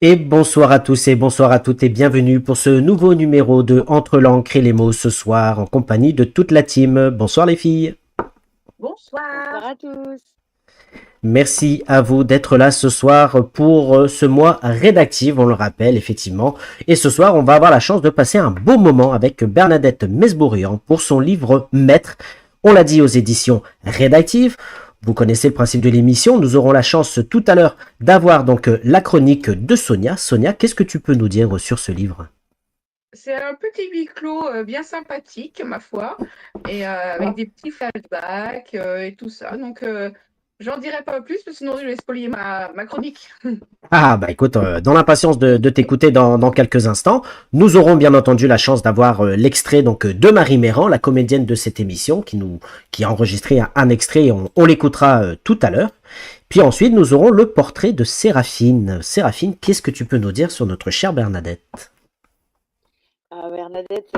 Et bonsoir à tous et bonsoir à toutes et bienvenue pour ce nouveau numéro de Entre l'encre et les mots ce soir en compagnie de toute la team. Bonsoir les filles. Bonsoir Bonsoir à tous. Merci à vous d'être là ce soir pour ce mois rédactif, on le rappelle effectivement. Et ce soir, on va avoir la chance de passer un beau moment avec Bernadette Mesbourian pour son livre Maître. On l'a dit aux éditions rédactives. Vous connaissez le principe de l'émission. Nous aurons la chance tout à l'heure d'avoir donc la chronique de Sonia. Sonia, qu'est-ce que tu peux nous dire sur ce livre? C'est un petit huis clos bien sympathique, ma foi, et avec des petits flashbacks et tout ça. Donc, j'en dirai pas plus, parce que sinon je vais spolier ma chronique. Ah bah écoute, dans l'impatience de t'écouter dans quelques instants, nous aurons bien entendu la chance d'avoir l'extrait donc de Marie Méran, la comédienne de cette émission, qui a enregistré un extrait et on l'écoutera tout à l'heure. Puis ensuite, nous aurons le portrait de Séraphine. Séraphine, qu'est-ce que tu peux nous dire sur notre chère Bernadette? Bernadette,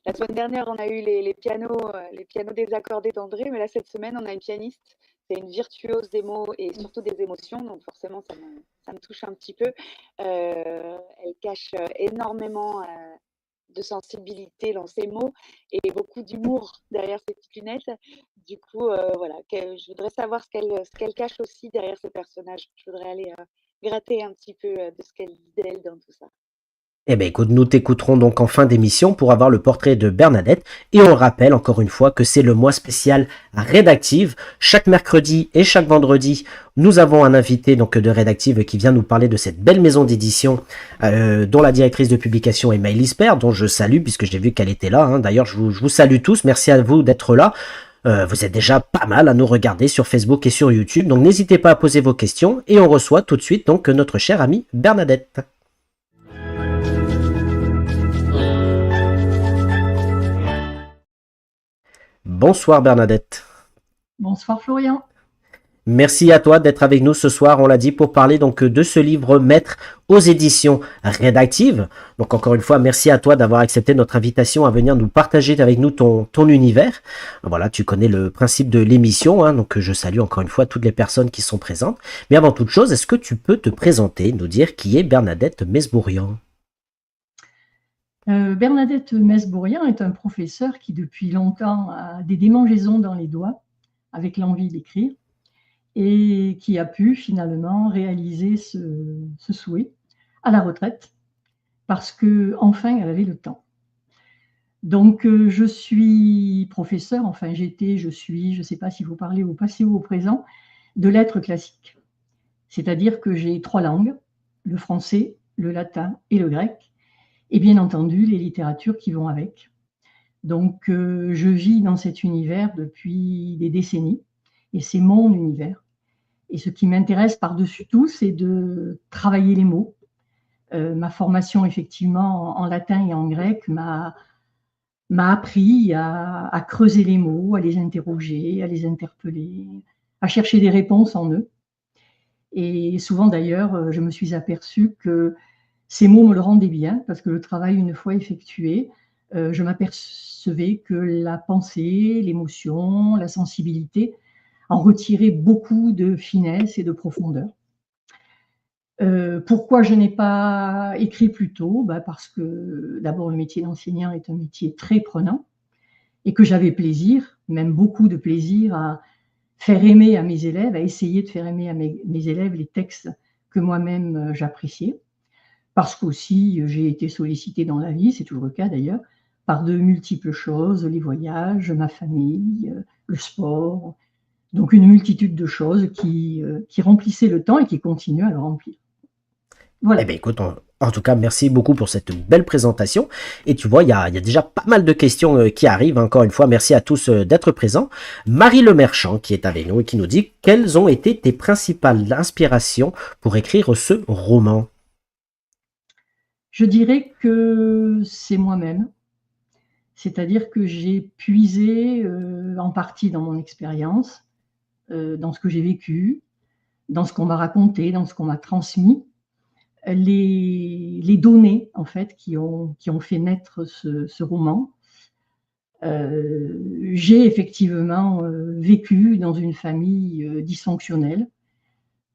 la semaine dernière, on a eu les pianos désaccordés d'André, mais là, cette semaine, on a une pianiste. C'est une virtuose des mots et surtout des émotions, donc forcément, ça me touche un petit peu. Elle cache énormément de sensibilité dans ses mots et beaucoup d'humour derrière ses petites lunettes. Du coup, voilà, je voudrais savoir ce qu'elle cache aussi derrière ses personnages. Je voudrais aller gratter un petit peu de ce qu'elle dit d'elle dans tout ça. Eh bien écoute, nous t'écouterons donc en fin d'émission pour avoir le portrait de Bernadette et on rappelle encore une fois que c'est le mois spécial Rédactive. Chaque mercredi et chaque vendredi, nous avons un invité donc de Rédactive qui vient nous parler de cette belle maison d'édition dont la directrice de publication est Maëlys Père, dont je salue puisque j'ai vu qu'elle était là. D'ailleurs, je vous salue tous, merci à vous d'être là. Vous êtes déjà pas mal à nous regarder sur Facebook et sur YouTube, donc n'hésitez pas à poser vos questions et on reçoit tout de suite donc notre chère amie Bernadette. Bonsoir Bernadette. Bonsoir Florian. Merci à toi d'être avec nous ce soir, on l'a dit, pour parler donc de ce livre Maître aux éditions rédactives. Donc encore une fois, merci à toi d'avoir accepté notre invitation à venir nous partager avec nous ton univers. Voilà, tu connais le principe de l'émission, donc je salue encore une fois toutes les personnes qui sont présentes. Mais avant toute chose, est-ce que tu peux te présenter, nous dire qui est Bernadette Mesbourian? Bernadette Mesbourian est un professeur qui depuis longtemps a des démangeaisons dans les doigts avec l'envie d'écrire et qui a pu finalement réaliser ce souhait à la retraite parce qu'enfin elle avait le temps. Donc je suis professeur, enfin j'étais, je suis, je ne sais pas s'il faut parler au passé ou au présent, de lettres classiques. C'est-à-dire que j'ai 3 langues, le français, le latin et le grec. Et bien entendu, les littératures qui vont avec. Donc, je vis dans cet univers depuis des décennies, et c'est mon univers. Et ce qui m'intéresse par-dessus tout, c'est de travailler les mots. Ma formation, effectivement, en latin et en grec m'a appris à creuser les mots, à les interroger, à les interpeller, à chercher des réponses en eux. Et souvent, d'ailleurs, je me suis aperçue que ces mots me le rendaient bien, parce que le travail, une fois effectué, je m'apercevais que la pensée, l'émotion, la sensibilité en retiraient beaucoup de finesse et de profondeur. Pourquoi je n'ai pas écrit plus tôt? Parce que d'abord, le métier d'enseignant est un métier très prenant et que j'avais plaisir, même beaucoup de plaisir, à faire aimer à mes élèves, à essayer de faire aimer à mes élèves les textes que moi-même j'appréciais. Parce qu'aussi, j'ai été sollicitée dans la vie, c'est toujours le cas d'ailleurs, par de multiples choses, les voyages, ma famille, le sport, donc une multitude de choses qui remplissaient le temps et qui continuent à le remplir. Voilà. Eh bien écoute, en tout cas, merci beaucoup pour cette belle présentation. Et tu vois, il y a déjà pas mal de questions qui arrivent. Encore une fois, merci à tous d'être présents. Marie Le Merchant qui est avec nous et qui nous dit « Quelles ont été tes principales inspirations pour écrire ce roman ?» Je dirais que c'est moi-même. C'est-à-dire que j'ai puisé en partie dans mon expérience, dans ce que j'ai vécu, dans ce qu'on m'a raconté, dans ce qu'on m'a transmis, les données en fait qui ont fait naître ce roman. J'ai effectivement vécu dans une famille dysfonctionnelle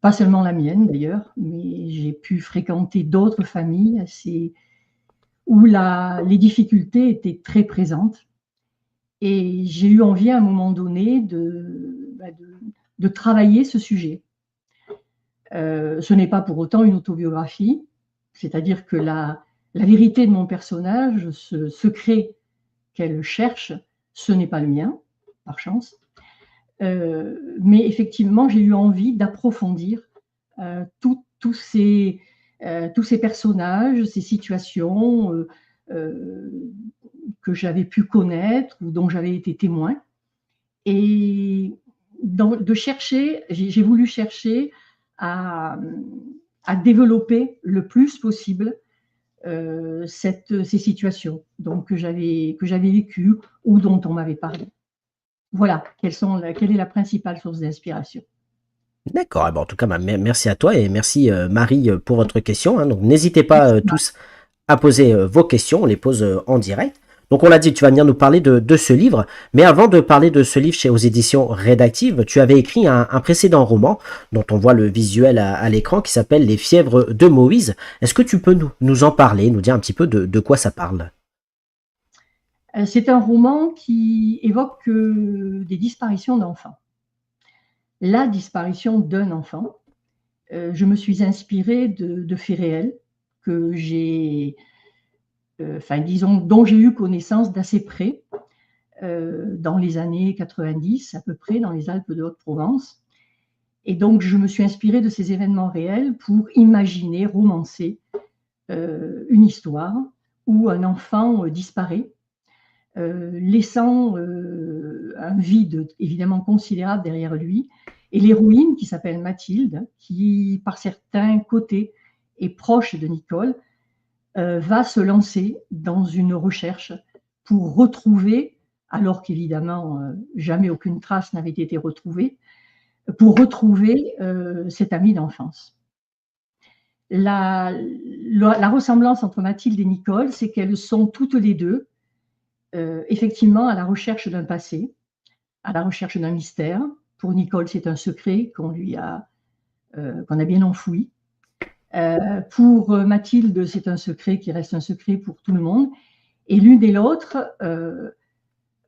pas seulement la mienne d'ailleurs, mais j'ai pu fréquenter d'autres familles où les difficultés étaient très présentes. Et j'ai eu envie à un moment donné de travailler ce sujet. Ce n'est pas pour autant une autobiographie, c'est-à-dire que la vérité de mon personnage, ce secret qu'elle cherche, ce n'est pas le mien, par chance. Mais effectivement, j'ai eu envie d'approfondir tous ces personnages, ces situations que j'avais pu connaître ou dont j'avais été témoin. Et j'ai voulu chercher à développer le plus possible ces situations donc, que j'avais vécues ou dont on m'avait parlé. Voilà, quelle est la principale source d'inspiration. D'accord. Eh ben, en tout cas, merci à toi et merci Marie pour votre question. Hein. Donc n'hésitez pas tous à poser vos questions, on les pose en direct. Donc on l'a dit, tu vas venir nous parler de ce livre, mais avant de parler de ce livre aux éditions Rédactives, tu avais écrit un précédent roman dont on voit le visuel à l'écran qui s'appelle Les Fièvres de Moïse. Est-ce que tu peux nous en parler, nous dire un petit peu de quoi ça parle? C'est un roman qui évoque des disparitions d'enfants. La disparition d'un enfant. Je me suis inspirée de faits réels que dont j'ai eu connaissance d'assez près dans les années 90 à peu près, dans les Alpes de Haute-Provence. Et donc, je me suis inspirée de ces événements réels pour imaginer, romancer une histoire où un enfant disparaît, laissant un vide évidemment considérable derrière lui. Et l'héroïne, qui s'appelle Mathilde, qui par certains côtés est proche de Nicole, va se lancer dans une recherche pour retrouver, alors qu'évidemment jamais aucune trace n'avait été retrouvée, pour retrouver cet ami d'enfance. La ressemblance entre Mathilde et Nicole, c'est qu'elles sont toutes les deux effectivement à la recherche d'un passé, à la recherche d'un mystère. Pour Nicole, c'est un secret qu'on a bien enfoui. Pour Mathilde, c'est un secret qui reste un secret pour tout le monde. Et l'une et l'autre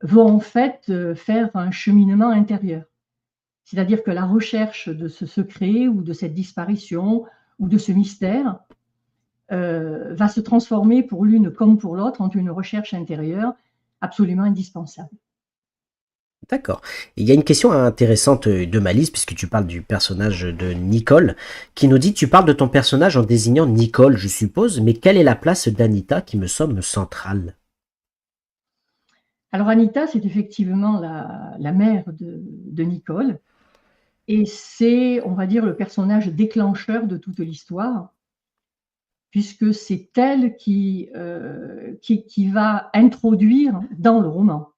vont en fait faire un cheminement intérieur. C'est-à-dire que la recherche de ce secret ou de cette disparition ou de ce mystère va se transformer pour l'une comme pour l'autre en une recherche intérieure absolument indispensable. D'accord. Il y a une question intéressante de Malice, puisque tu parles du personnage de Nicole, qui nous dit, tu parles de ton personnage en désignant Nicole, je suppose, mais quelle est la place d'Anita qui me semble centrale? Alors Anita, c'est effectivement la mère de Nicole, et c'est, on va dire, le personnage déclencheur de toute l'histoire, puisque c'est elle qui va introduire dans le roman,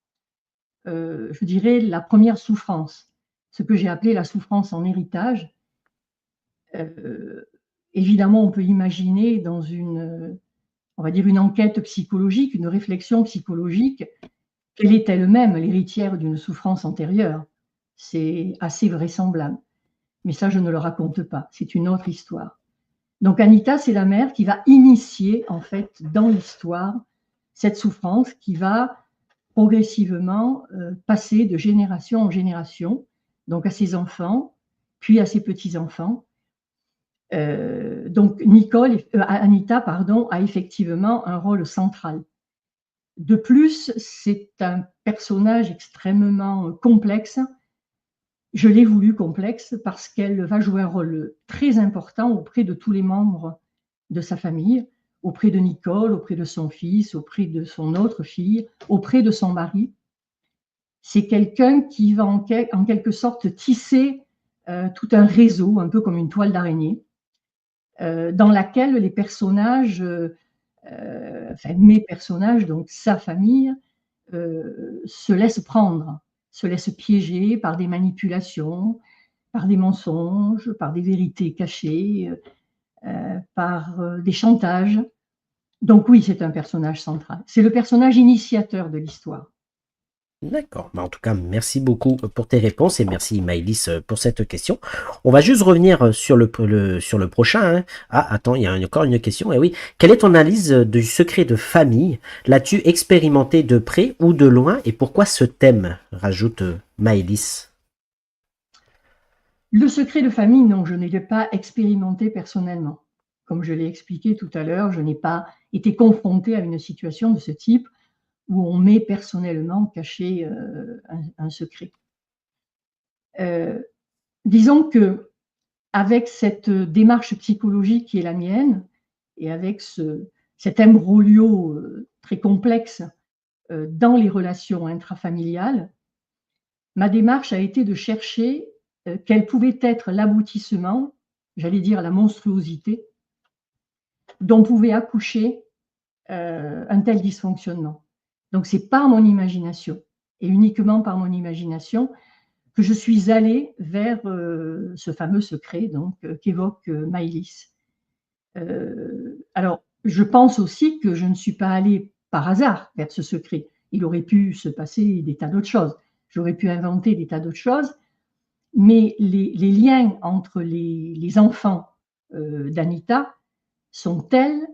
je dirais, la première souffrance, ce que j'ai appelé la souffrance en héritage. Évidemment, on peut imaginer dans on va dire, une enquête psychologique, une réflexion psychologique, qu'elle est elle-même l'héritière d'une souffrance antérieure. C'est assez vraisemblable. Mais ça, je ne le raconte pas. C'est une autre histoire. Donc, Anita, c'est la mère qui va initier, en fait, dans l'histoire, cette souffrance qui va progressivement passer de génération en génération, donc à ses enfants, puis à ses petits-enfants. Donc, Anita, a effectivement un rôle central. De plus, c'est un personnage extrêmement complexe. Je l'ai voulu complexe parce qu'elle va jouer un rôle très important auprès de tous les membres de sa famille, auprès de Nicole, auprès de son fils, auprès de son autre fille, auprès de son mari. C'est quelqu'un qui va en quelque sorte tisser tout un réseau, un peu comme une toile d'araignée, dans laquelle les personnages, mes personnages, donc sa famille, se laissent prendre, se laissent piéger par des manipulations, par des mensonges, par des vérités cachées, par des chantages. Donc oui, c'est un personnage central. C'est le personnage initiateur de l'histoire. D'accord. En tout cas, merci beaucoup pour tes réponses et merci Maëlys pour cette question. On va juste revenir sur sur le prochain, hein. Ah, attends, il y a encore une question. Eh oui. Quelle est ton analyse du secret de famille? L'as-tu expérimenté de près ou de loin et pourquoi ce thème? Rajoute Maëlys. Le secret de famille, non, je ne l'ai pas expérimenté personnellement. Comme je l'ai expliqué tout à l'heure, je n'ai pas été confrontée à une situation de ce type où on m'ait personnellement caché un secret. Disons que avec cette démarche psychologique qui est la mienne et avec cet imbroglio très complexe dans les relations intrafamiliales, ma démarche a été de chercher quel pouvait être l'aboutissement, j'allais dire la monstruosité, dont pouvait accoucher un tel dysfonctionnement. Donc c'est par mon imagination, et uniquement par mon imagination, que je suis allée vers ce fameux secret qu'évoque Maëlys. Alors, je pense aussi que je ne suis pas allée par hasard vers ce secret. Il aurait pu se passer des tas d'autres choses. J'aurais pu inventer des tas d'autres choses, mais les liens entre les enfants d'Anita sont tels,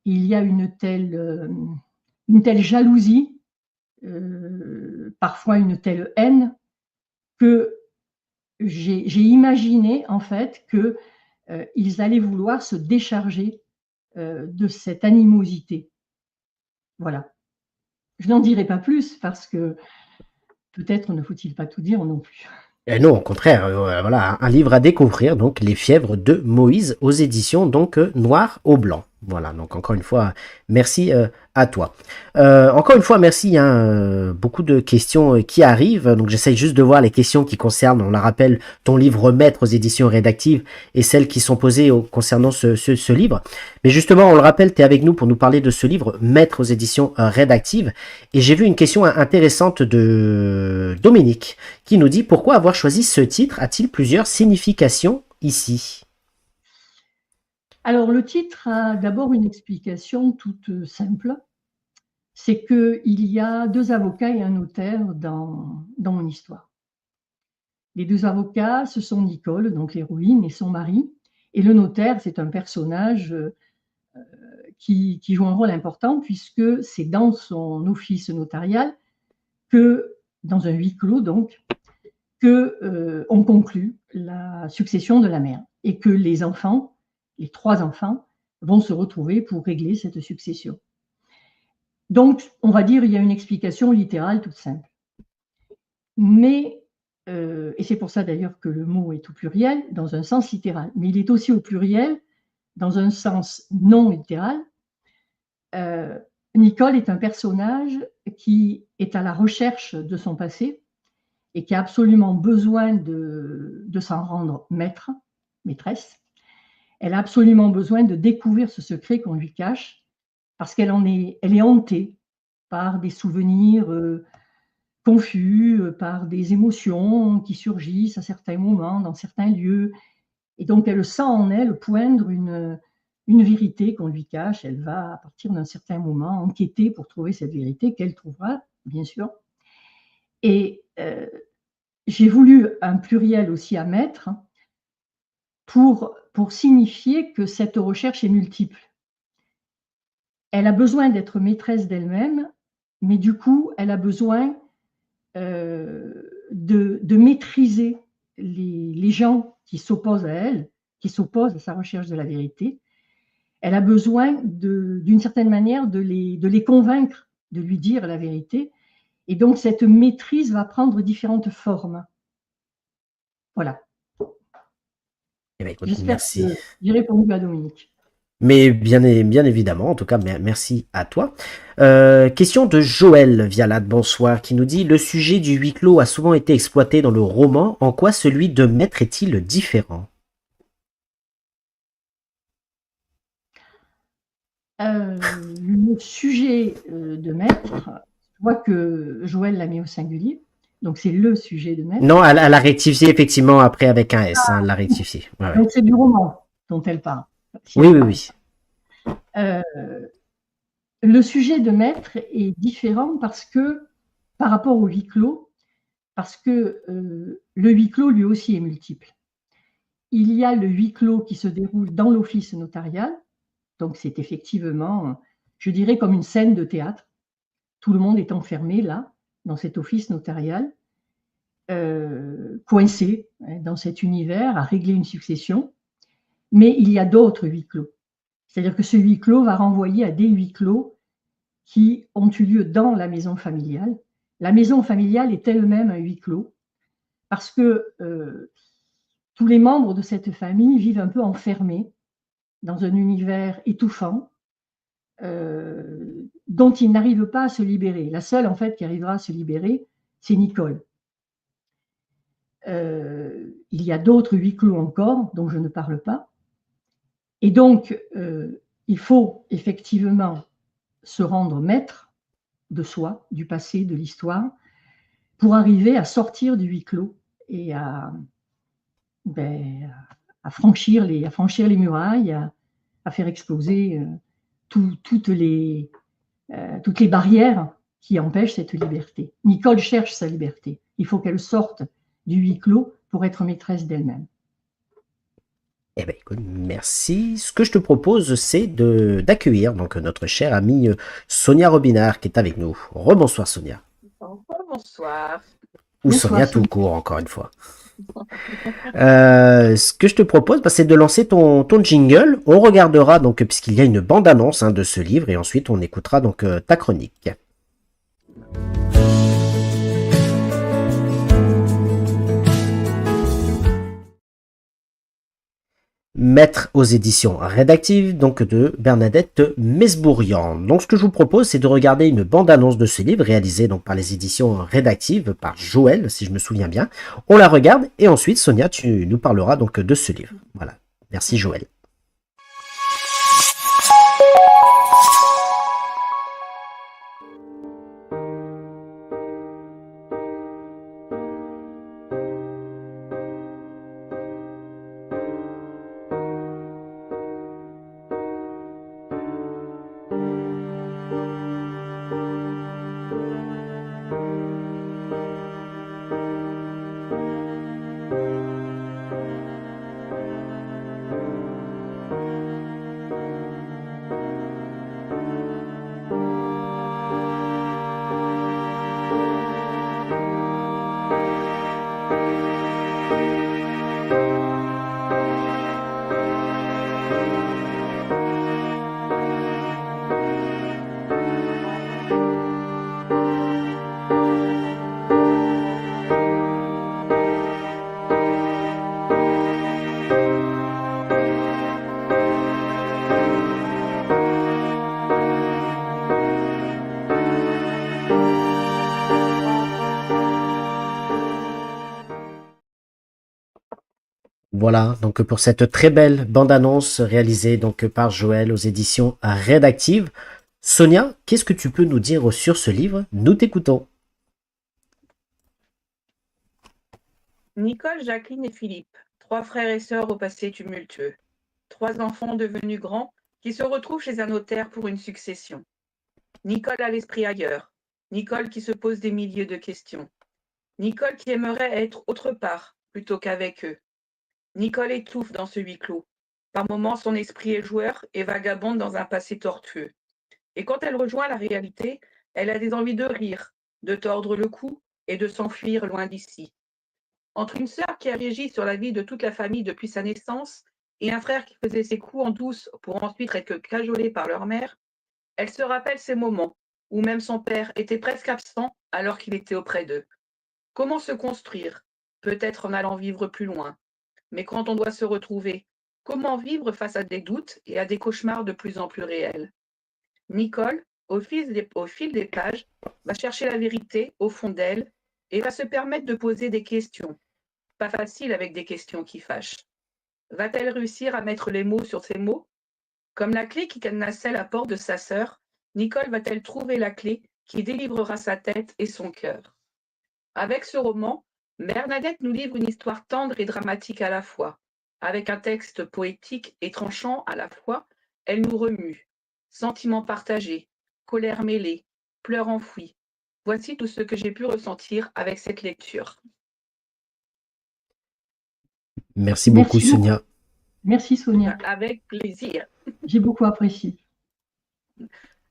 il y a une telle jalousie, parfois une telle haine, que j'ai imaginé en fait qu'ils allaient vouloir se décharger de cette animosité. Voilà. Je n'en dirai pas plus parce que peut-être ne faut-il pas tout dire non plus. Non, au contraire, voilà, un livre à découvrir, donc Les Fièvres de Moïse aux éditions donc Noir au Blanc. Voilà, donc encore une fois, merci à toi. Encore une fois, merci, hein, beaucoup de questions qui arrivent, donc j'essaye juste de voir les questions qui concernent, on la rappelle, ton livre Maître aux éditions Rédactives et celles qui sont posées concernant ce livre. Mais justement, on le rappelle, tu es avec nous pour nous parler de ce livre Maître aux éditions Rédactives, et j'ai vu une question intéressante de Dominique qui nous dit pourquoi avoir choisi ce titre a-t-il plusieurs significations ici? Alors le titre a d'abord une explication toute simple, c'est qu'il y a deux avocats et un notaire dans mon histoire. Les deux avocats, ce sont Nicole, donc l'héroïne, et son mari, et le notaire, c'est un personnage qui joue un rôle important puisque c'est dans son office notarial que, dans un huis clos donc, qu'on conclut la succession de la mère et que les enfants, les trois enfants, vont se retrouver pour régler cette succession. Donc, on va dire, il y a une explication littérale toute simple. Mais, et c'est pour ça d'ailleurs que le mot est au pluriel, dans un sens littéral, mais il est aussi au pluriel dans un sens non littéral. Nicole est un personnage qui est à la recherche de son passé et qui a absolument besoin de s'en rendre maîtresse. Elle a absolument besoin de découvrir ce secret qu'on lui cache parce elle est hantée par des souvenirs confus, par des émotions qui surgissent à certains moments, dans certains lieux. Et donc, elle sent en elle poindre une vérité qu'on lui cache. Elle va, à partir d'un certain moment, enquêter pour trouver cette vérité qu'elle trouvera, bien sûr. Et j'ai voulu un pluriel aussi à mettre pour signifier que cette recherche est multiple. Elle a besoin d'être maîtresse d'elle-même, mais du coup, elle a besoin de maîtriser les gens qui s'opposent à elle, qui s'opposent à sa recherche de la vérité. Elle a besoin, d'une certaine manière, de les convaincre, de lui dire la vérité. Et donc, cette maîtrise va prendre différentes formes. Voilà. Eh bien, écoute, J'espère merci. que j'ai répondu à Dominique. Mais bien évidemment, en tout cas, merci à toi. Question de Joël Vialade, bonsoir, qui nous dit « Le sujet du huis clos a souvent été exploité dans le roman. En quoi celui de Maître est-il différent ?» Le sujet de Maître, je vois que Joël l'a mis au singulier, donc c'est le sujet de Maître. Non, elle a rectifié effectivement après avec un S, hein, elle l'a rectifié. Ouais, donc c'est du roman dont elle parle. Oui. Le sujet de Maître est différent parce que par rapport au huis clos, parce que le huis clos, lui aussi, est multiple. Il y a le huis clos qui se déroule dans l'office notarial, donc c'est effectivement, je dirais, comme une scène de théâtre. Tout le monde est enfermé là, dans cet office notarial, coincé dans cet univers, à régler une succession. Mais il y a d'autres huis clos. C'est-à-dire que ce huis clos va renvoyer à des huis clos qui ont eu lieu dans la maison familiale. La maison familiale est elle-même un huis clos parce que tous les membres de cette famille vivent un peu enfermés dans un univers étouffant dont ils n'arrivent pas à se libérer. La seule, en fait, qui arrivera à se libérer, c'est Nicole. Il y a d'autres huis clos encore, dont je ne parle pas. Et donc, il faut effectivement se rendre maître de soi, du passé, de l'histoire, pour arriver à sortir du huis clos et à franchir les murailles, à faire exploser toutes les barrières qui empêchent cette liberté. Nicole cherche sa liberté. Il faut qu'elle sorte du huis clos pour être maîtresse d'elle-même. Eh ben, écoute, merci. Ce que je te propose, c'est d'accueillir donc notre chère amie Sonia Robinard qui est avec nous. Rebonsoir Sonia. Bonsoir. Ou Bonsoir, Sonia tout Sonia. court, encore une fois. Ce que je te propose, c'est de lancer ton jingle. On regardera donc, puisqu'il y a une bande-annonce de ce livre, et ensuite on écoutera donc ta chronique. Maître aux éditions rédactives, donc de Bernadette Mesbourian. Donc ce que je vous propose, c'est de regarder une bande-annonce de ce livre réalisée donc par les éditions rédactives, par Joël, si je me souviens bien. On la regarde et ensuite, Sonia, tu nous parleras donc de ce livre. Voilà. Merci Joël. Voilà, donc pour cette très belle bande-annonce réalisée donc par Joël aux éditions rédactives. Sonia, qu'est-ce que tu peux nous dire sur ce livre? Nous t'écoutons. Nicole, Jacqueline et Philippe, 3 frères et sœurs au passé tumultueux. 3 enfants devenus grands qui se retrouvent chez un notaire pour une succession. Nicole a l'esprit ailleurs. Nicole qui se pose des milliers de questions. Nicole qui aimerait être autre part plutôt qu'avec eux. Nicole étouffe dans ce huis clos. Par moments, son esprit est joueur et vagabonde dans un passé tortueux. Et quand elle rejoint la réalité, elle a des envies de rire, de tordre le cou et de s'enfuir loin d'ici. Entre une sœur qui a régi sur la vie de toute la famille depuis sa naissance et un frère qui faisait ses coups en douce pour ensuite être cajolé par leur mère, elle se rappelle ces moments où même son père était presque absent alors qu'il était auprès d'eux. Comment se construire? Peut-être en allant vivre plus loin. Mais quand on doit se retrouver, comment vivre face à des doutes et à des cauchemars de plus en plus réels? Nicole, au fil des pages, va chercher la vérité au fond d'elle et va se permettre de poser des questions. Pas facile avec des questions qui fâchent. Va-t-elle réussir à mettre les mots sur ces mots? Comme la clé qui cadenassait la porte de sa sœur, Nicole va-t-elle trouver la clé qui délivrera sa tête et son cœur? Avec ce roman, Bernadette nous livre une histoire tendre et dramatique à la fois. Avec un texte poétique et tranchant à la fois, elle nous remue. Sentiments partagés, colère mêlée, pleurs enfouis. Voici tout ce que j'ai pu ressentir avec cette lecture. Merci beaucoup, Merci beaucoup. Sonia. Merci Sonia, Avec plaisir. j'ai beaucoup apprécié.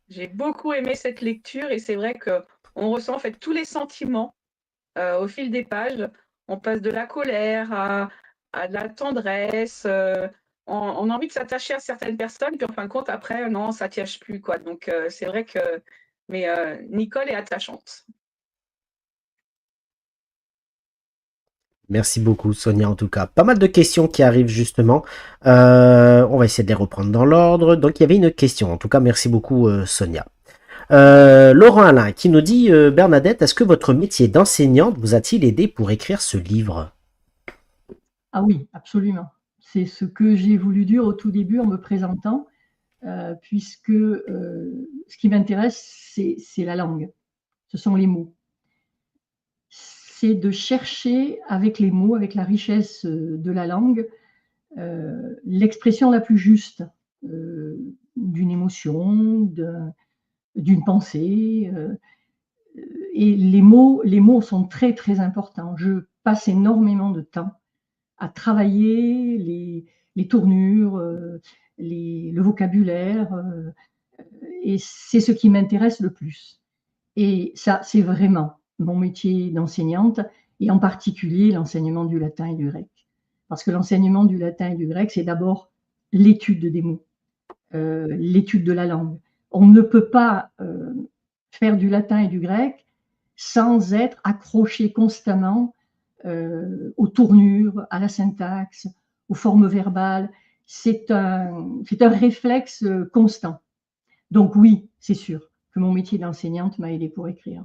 J'ai beaucoup aimé cette lecture et c'est vrai qu'on ressent en fait tous les sentiments au fil des pages. On passe de la colère à de la tendresse. On a envie de s'attacher à certaines personnes, puis en fin de compte, après, non, ça ne s'attache plus, quoi. Donc, c'est vrai que. Mais Nicole est attachante. Merci beaucoup, Sonia, en tout cas. Pas mal de questions qui arrivent, justement. On va essayer de les reprendre dans l'ordre. Donc, il y avait une question. En tout cas, merci beaucoup, Sonia. Laurent Alain qui nous dit Bernadette, est-ce que votre métier d'enseignante vous a-t-il aidé pour écrire ce livre? Ah oui, absolument. C'est ce que j'ai voulu dire au tout début en me présentant, puisque ce qui m'intéresse, c'est la langue, ce sont les mots. C'est de chercher avec les mots, avec la richesse de la langue, l'expression la plus juste d'une émotion, d'une pensée. Et les mots sont très, très importants. Je passe énormément de temps à travailler les tournures, le vocabulaire, et c'est ce qui m'intéresse le plus. Et ça, c'est vraiment mon métier d'enseignante, et en particulier l'enseignement du latin et du grec. Parce que l'enseignement du latin et du grec, c'est d'abord l'étude des mots, l'étude de la langue. On ne peut pas faire du latin et du grec sans être accroché constamment aux tournures, à la syntaxe, aux formes verbales. C'est un réflexe constant. Donc oui, c'est sûr que mon métier d'enseignante m'a aidé pour écrire.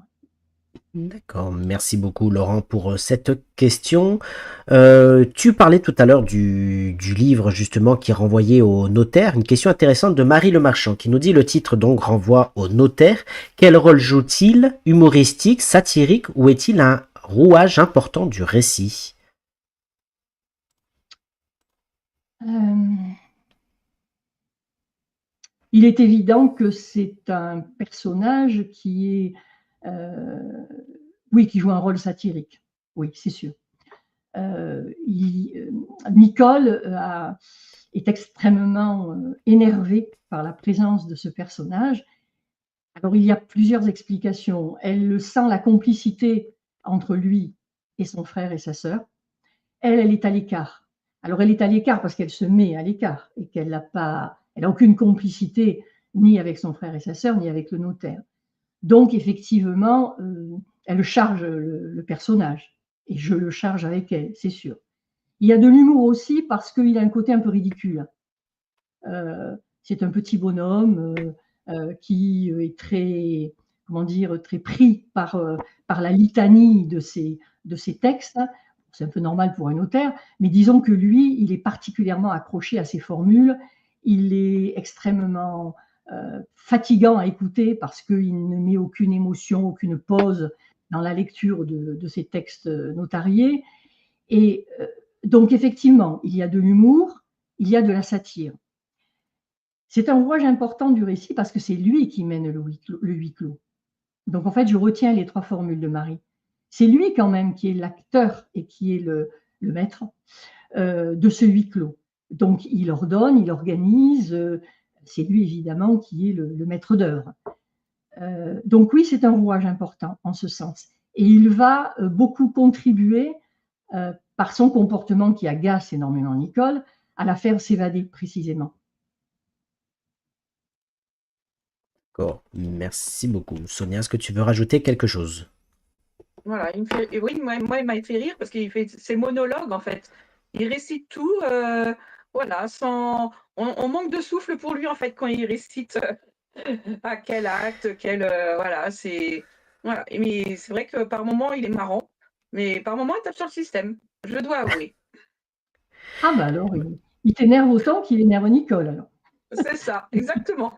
D'accord, merci beaucoup Laurent pour cette question. Tu parlais tout à l'heure du livre justement qui renvoyait au notaire. Une question intéressante de Marie Le Marchand qui nous dit le titre donc renvoie au notaire. Quel rôle joue-t-il? Humoristique, satirique ou est-il un rouage important du récit? Il est évident que c'est un personnage qui joue un rôle satirique. Oui, c'est sûr. Nicole est extrêmement énervée par la présence de ce personnage. Alors, il y a plusieurs explications. Elle sent la complicité entre lui et son frère et sa sœur. Elle est à l'écart. Alors, elle est à l'écart parce qu'elle se met à l'écart et qu'elle n'a aucune complicité ni avec son frère et sa sœur, ni avec le notaire. Donc, effectivement, elle charge le personnage. Et je le charge avec elle, c'est sûr. Il y a de l'humour aussi parce qu'il a un côté un peu ridicule. C'est un petit bonhomme qui est très, très pris par la litanie de ses textes. C'est un peu normal pour un notaire, mais disons que lui, il est particulièrement accroché à ses formules. Il est extrêmement fatigant à écouter parce qu'il ne met aucune émotion, aucune pause dans la lecture de ces textes notariés. Et donc, effectivement, il y a de l'humour, il y a de la satire. C'est un ouvrage important du récit parce que c'est lui qui mène le huis clos. Donc, en fait, je retiens les 3 formules de Marie. C'est lui quand même qui est l'acteur et qui est le maître de ce huis clos. Donc, il ordonne, il organise. C'est lui, évidemment, qui est le maître d'œuvre. Donc oui, c'est un rouage important en ce sens. Et il va beaucoup contribuer, par son comportement qui agace énormément Nicole, à la faire s'évader précisément. D'accord, merci beaucoup. Sonia, est-ce que tu veux rajouter quelque chose? Voilà, oui, moi, il m'a fait rire parce qu'il fait ses monologues, en fait. Il récite tout, voilà, on manque de souffle pour lui, en fait, quand il récite à quel acte, voilà, c'est... Voilà. Mais c'est vrai que par moments, il est marrant, mais par moments, il tape sur le système, je dois avouer. Ah bah alors, il t'énerve autant qu'il énerve Nicole, alors. C'est ça, exactement.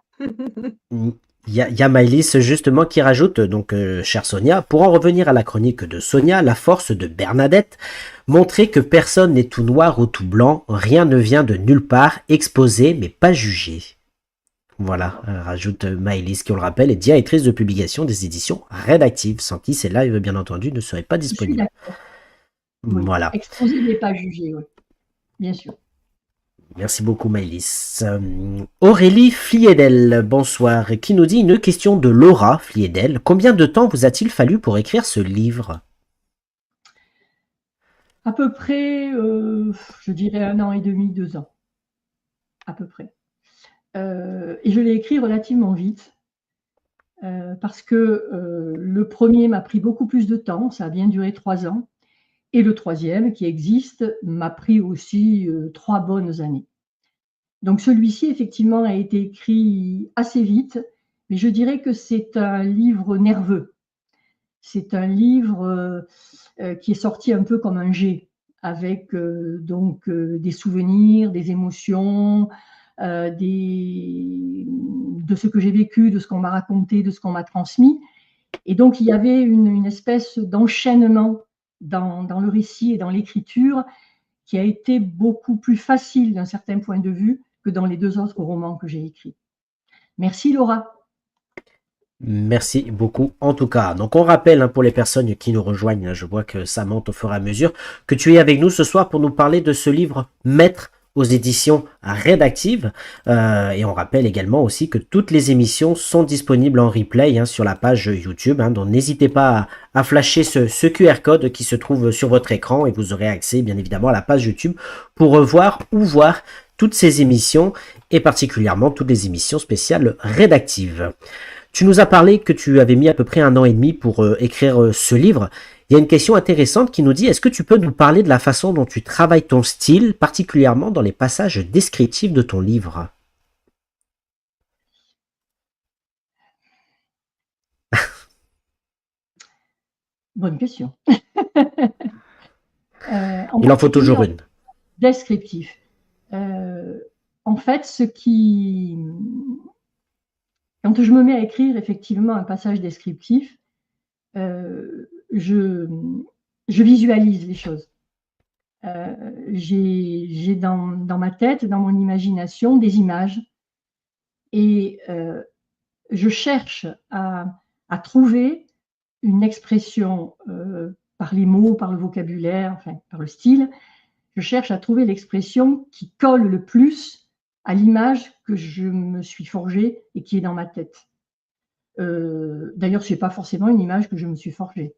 Il y a Maëlys justement qui rajoute, donc chère Sonia, pour en revenir à la chronique de Sonia, la force de Bernadette, montrer que personne n'est tout noir ou tout blanc, rien ne vient de nulle part, exposé mais pas jugé. Voilà, rajoute Maëlys, qui on le rappelle, est directrice de publication des éditions Rédactives, sans qui ces lives, bien entendu, ne seraient pas Je suis disponibles. d'accord. Oui. Voilà. Exposer n'est pas juger, oui. Bien sûr. Merci beaucoup Maëlys. Aurélie Fliedel, bonsoir, qui nous dit une question de Laura Fliedel. Combien de temps vous a-t-il fallu pour écrire ce livre? À peu près, je dirais 1 an et demi, 2 ans. À peu près. Et je l'ai écrit relativement vite. Parce que le premier m'a pris beaucoup plus de temps, ça a bien duré 3 ans. Et le troisième, qui existe, m'a pris aussi 3 bonnes années. Donc celui-ci, effectivement, a été écrit assez vite, mais je dirais que c'est un livre nerveux. C'est un livre qui est sorti un peu comme un jet, avec des souvenirs, des émotions, de ce que j'ai vécu, de ce qu'on m'a raconté, de ce qu'on m'a transmis. Et donc il y avait une espèce d'enchaînement dans le récit et dans l'écriture qui a été beaucoup plus facile d'un certain point de vue que dans les 2 autres romans que j'ai écrits. Merci Laura. Merci beaucoup en tout cas. Donc on rappelle pour les personnes qui nous rejoignent, je vois que ça monte au fur et à mesure, que tu es avec nous ce soir pour nous parler de ce livre Maître aux éditions Rédactives. Et on rappelle également aussi que toutes les émissions sont disponibles en replay sur la page YouTube. Donc n'hésitez pas à flasher ce QR code qui se trouve sur votre écran et vous aurez accès bien évidemment à la page YouTube pour revoir ou voir toutes ces émissions et particulièrement toutes les émissions spéciales rédactives. Tu nous as parlé que tu avais mis à peu près 1 an et demi pour écrire ce livre. Il y a une question intéressante qui nous dit, est-ce que tu peux nous parler de la façon dont tu travailles ton style, particulièrement dans les passages descriptifs de ton livre? Bonne question. Il en faut toujours une. Descriptif. En fait, quand je me mets à écrire effectivement un passage descriptif, je visualise les choses. J'ai dans ma tête, dans mon imagination, des images et je cherche à trouver une expression par les mots, par le vocabulaire, enfin par le style. Je cherche à trouver l'expression qui colle le plus à l'image que je me suis forgée et qui est dans ma tête. D'ailleurs, ce n'est pas forcément une image que je me suis forgée.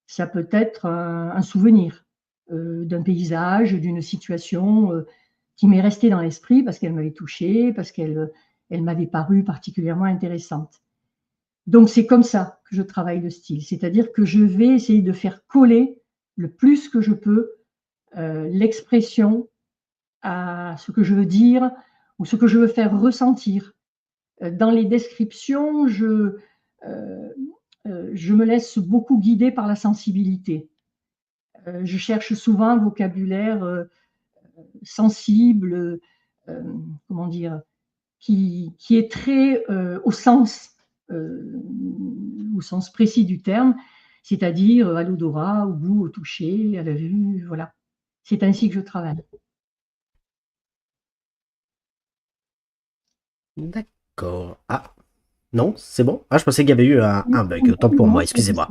Ça peut être un souvenir d'un paysage, d'une situation qui m'est restée dans l'esprit parce qu'elle m'avait touchée, parce qu'elle m'avait paru particulièrement intéressante. Donc, c'est comme ça que je travaille le style. C'est-à-dire que je vais essayer de faire coller le plus que je peux l'expression à ce que je veux dire ou ce que je veux faire ressentir. Dans les descriptions, je me laisse beaucoup guider par la sensibilité. Je cherche souvent un vocabulaire sensible, comment dire, qui est très au sens précis du terme, c'est-à-dire à l'odorat, au goût, au toucher, à la vue, voilà. C'est ainsi que je travaille. D'accord. Ah, non, c'est bon? Ah, je pensais qu'il y avait eu un bug, autant pour moi, excusez-moi.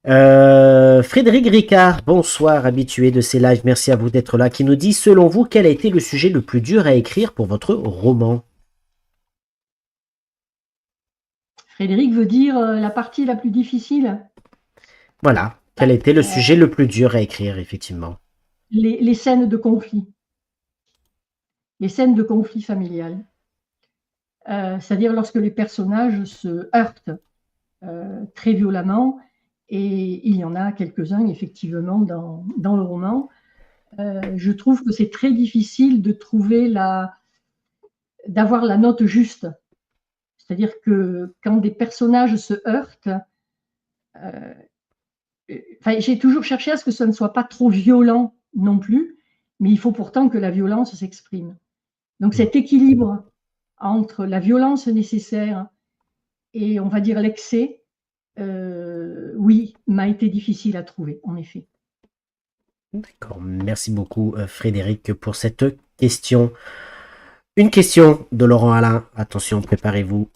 Frédéric Ricard, bonsoir, habitué de ces lives, merci à vous d'être là, qui nous dit, selon vous, quel a été le sujet le plus dur à écrire pour votre roman? Frédéric veut dire la partie la plus difficile. Voilà, quel a été le sujet le plus dur à écrire, effectivement? Les scènes de conflit. Les scènes de conflit familial. C'est-à-dire lorsque les personnages se heurtent très violemment, et il y en a quelques-uns effectivement dans le roman. Je trouve que c'est très difficile de trouver d'avoir la note juste. C'est-à-dire que quand des personnages se heurtent, j'ai toujours cherché à ce que ce ne soit pas trop violent non plus, mais il faut pourtant que la violence s'exprime. Donc cet équilibre entre la violence nécessaire et, on va dire, l'excès, oui, m'a été difficile à trouver, en effet. D'accord, merci beaucoup Frédéric pour cette question. Une question de Laurent Alain. Attention, préparez-vous.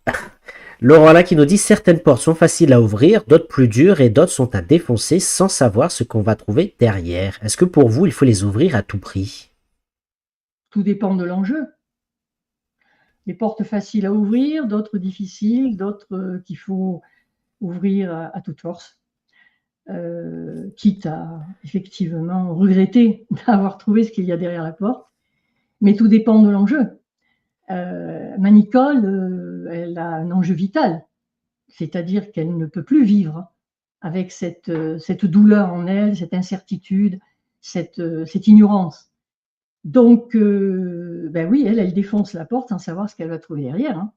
Laurent Alain qui nous dit certaines portes sont faciles à ouvrir, d'autres plus dures et d'autres sont à défoncer sans savoir ce qu'on va trouver derrière. Est-ce que pour vous, il faut les ouvrir à tout prix? Tout dépend de l'enjeu. Des portes faciles à ouvrir, d'autres difficiles, d'autres qu'il faut ouvrir à toute force. Quitte à effectivement regretter d'avoir trouvé ce qu'il y a derrière la porte. Mais tout dépend de l'enjeu. Ma Nicole, elle a un enjeu vital, c'est-à-dire qu'elle ne peut plus vivre avec cette douleur en elle, cette incertitude, cette ignorance. Donc, ben oui, elle défonce la porte sans savoir ce qu'elle va trouver derrière, hein,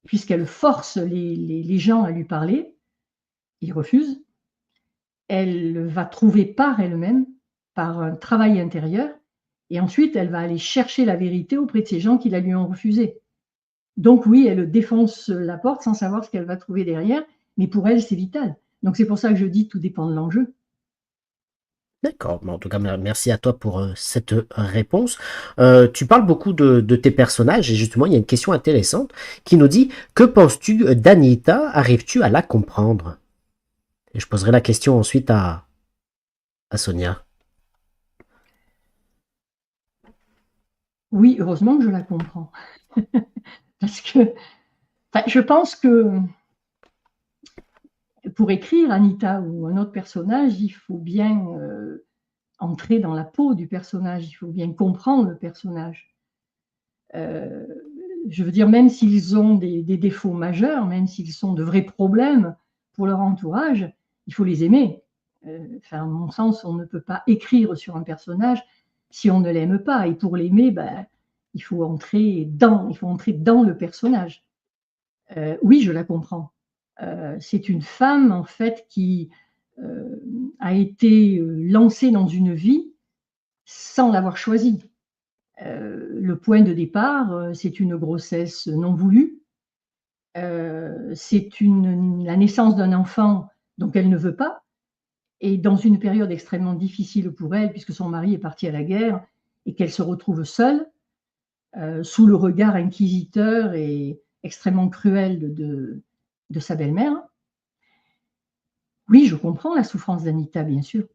puisqu'elle force les gens à lui parler, ils refusent. Elle va trouver par elle-même, par un travail intérieur, et ensuite elle va aller chercher la vérité auprès de ces gens qui la lui ont refusée. Donc oui, elle défonce la porte sans savoir ce qu'elle va trouver derrière, mais pour elle, c'est vital. Donc c'est pour ça que je dis tout dépend de l'enjeu. D'accord. En tout cas, merci à toi pour cette réponse. Tu parles beaucoup de tes personnages et justement, il y a une question intéressante qui nous dit que penses-tu d'Anita? Arrives-tu à la comprendre? Et je poserai la question ensuite à Sonia. Oui, heureusement que je la comprends. Parce que je pense que pour écrire Anita ou un autre personnage, il faut bien entrer dans la peau du personnage, il faut bien comprendre le personnage. Je veux dire, même s'ils ont des défauts majeurs, même s'ils sont de vrais problèmes pour leur entourage, il faut les aimer. À mon sens, on ne peut pas écrire sur un personnage si on ne l'aime pas. Et pour l'aimer, ben, il faut entrer dans le personnage. Oui, je la comprends. C'est une femme, en fait, qui a été lancée dans une vie sans l'avoir choisie. Le point de départ, c'est une grossesse non voulue. C'est la naissance d'un enfant dont elle ne veut pas, et dans une période extrêmement difficile pour elle, puisque son mari est parti à la guerre, et qu'elle se retrouve seule, sous le regard inquisiteur et extrêmement cruel de sa belle-mère. Oui, je comprends la souffrance d'Anita, bien sûr.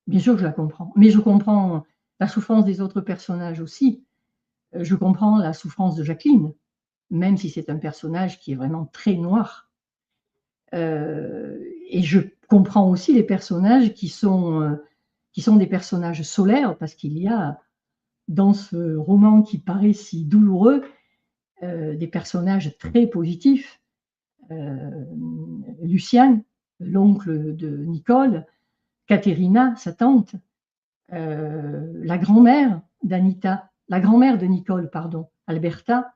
Bien sûr que je la comprends. Mais je comprends la souffrance des autres personnages aussi. Je comprends la souffrance de Jacqueline, même si c'est un personnage qui est vraiment très noir. Et je comprends aussi les personnages qui sont des personnages solaires, parce qu'il y a dans ce roman qui paraît si douloureux des personnages très positifs. Lucien, l'oncle de Nicole, Caterina, sa tante, la grand-mère d'Anita, la grand-mère de Nicole, pardon, Alberta,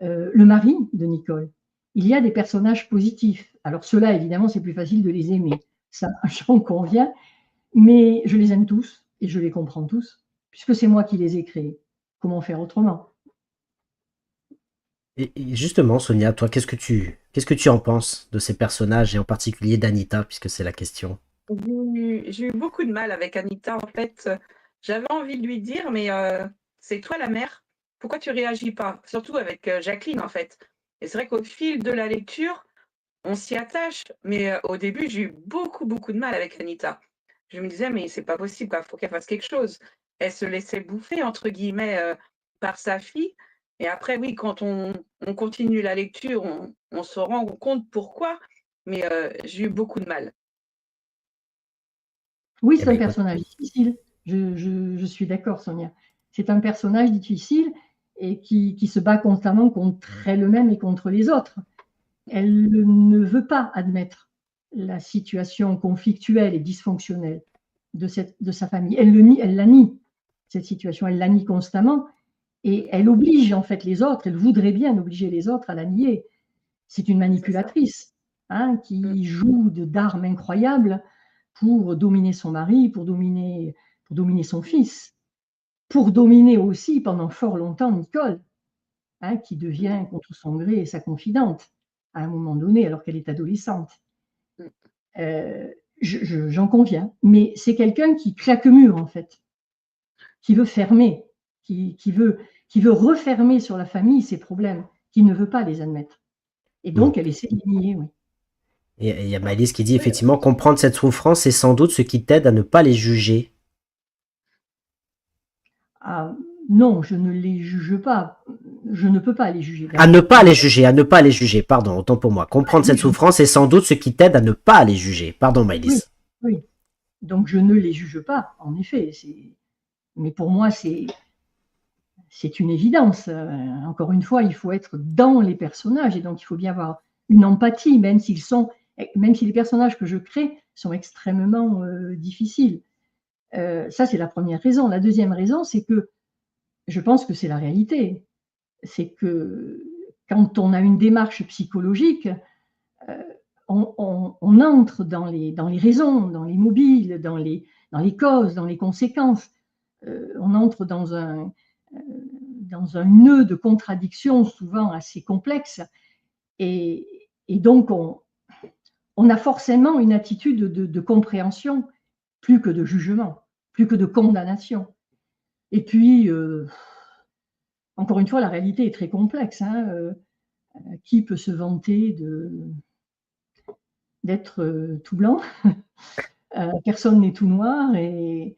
le mari de Nicole. Il y a des personnages positifs. Alors ceux-là, évidemment, c'est plus facile de les aimer. Ça, j'en conviens. Mais je les aime tous et je les comprends tous, puisque c'est moi qui les ai créés. Comment faire autrement? Et justement, Sonia, toi, qu'est-ce que tu en penses de ces personnages et en particulier d'Anita, puisque c'est la question? J'ai eu beaucoup de mal avec Anita, en fait. J'avais envie de lui dire, mais c'est toi la mère, pourquoi tu réagis pas? Surtout avec Jacqueline, en fait. Et c'est vrai qu'au fil de la lecture, on s'y attache, mais au début, j'ai eu beaucoup, beaucoup de mal avec Anita. Je me disais, mais c'est pas possible, quoi, faut qu'elle fasse quelque chose. Elle se laissait bouffer, entre guillemets, par sa fille. Et après, oui, quand on continue la lecture, on se rend compte pourquoi, mais j'ai eu beaucoup de mal. Oui, Eh c'est ben, un écoute, personnage difficile. Je suis d'accord, Sonia. C'est un personnage difficile et qui se bat constamment contre elle-même et contre les autres. Elle ne veut pas admettre la situation conflictuelle et dysfonctionnelle de sa famille. Elle la nie, cette situation, elle la nie constamment et elle oblige en fait les autres, elle voudrait bien obliger les autres à la nier. C'est une C'est ça. manipulatrice hein, Mmh. qui joue d'armes incroyables pour dominer son mari, pour dominer son fils, pour dominer aussi pendant fort longtemps Nicole, hein, qui devient contre son gré sa confidente à un moment donné, alors qu'elle est adolescente. Mmh. J'en conviens, mais c'est quelqu'un qui claque mur en fait, qui veut fermer, qui qui veut refermer sur la famille ses problèmes, qui ne veut pas les admettre. Et donc, elle essaie de les nier, oui. Et il y a Maëlys qui dit effectivement comprendre cette souffrance, c'est sans doute ce qui t'aide à ne pas les juger. Ah, non, je ne les juge pas. Je ne peux pas les juger. À ne pas les juger, pardon, autant pour moi. Comprendre cette souffrance, c'est sans doute ce qui t'aide à ne pas les juger. Pardon, Maëlys. Oui. Donc, je ne les juge pas, en effet. Mais pour moi, c'est une évidence. Encore une fois, il faut être dans les personnages et donc il faut bien avoir une empathie, même si les personnages que je crée sont extrêmement difficiles. Ça, c'est la première raison. La deuxième raison, c'est que je pense que c'est la réalité. C'est que quand on a une démarche psychologique, on entre dans les raisons, dans les mobiles, dans les causes, dans les conséquences. On entre dans un nœud de contradictions souvent assez complexe. Et donc, on a forcément une attitude de compréhension plus que de jugement, plus que de condamnation. Et puis, encore une fois, la réalité est très complexe. Qui peut se vanter d'être tout blanc? Personne n'est tout noir et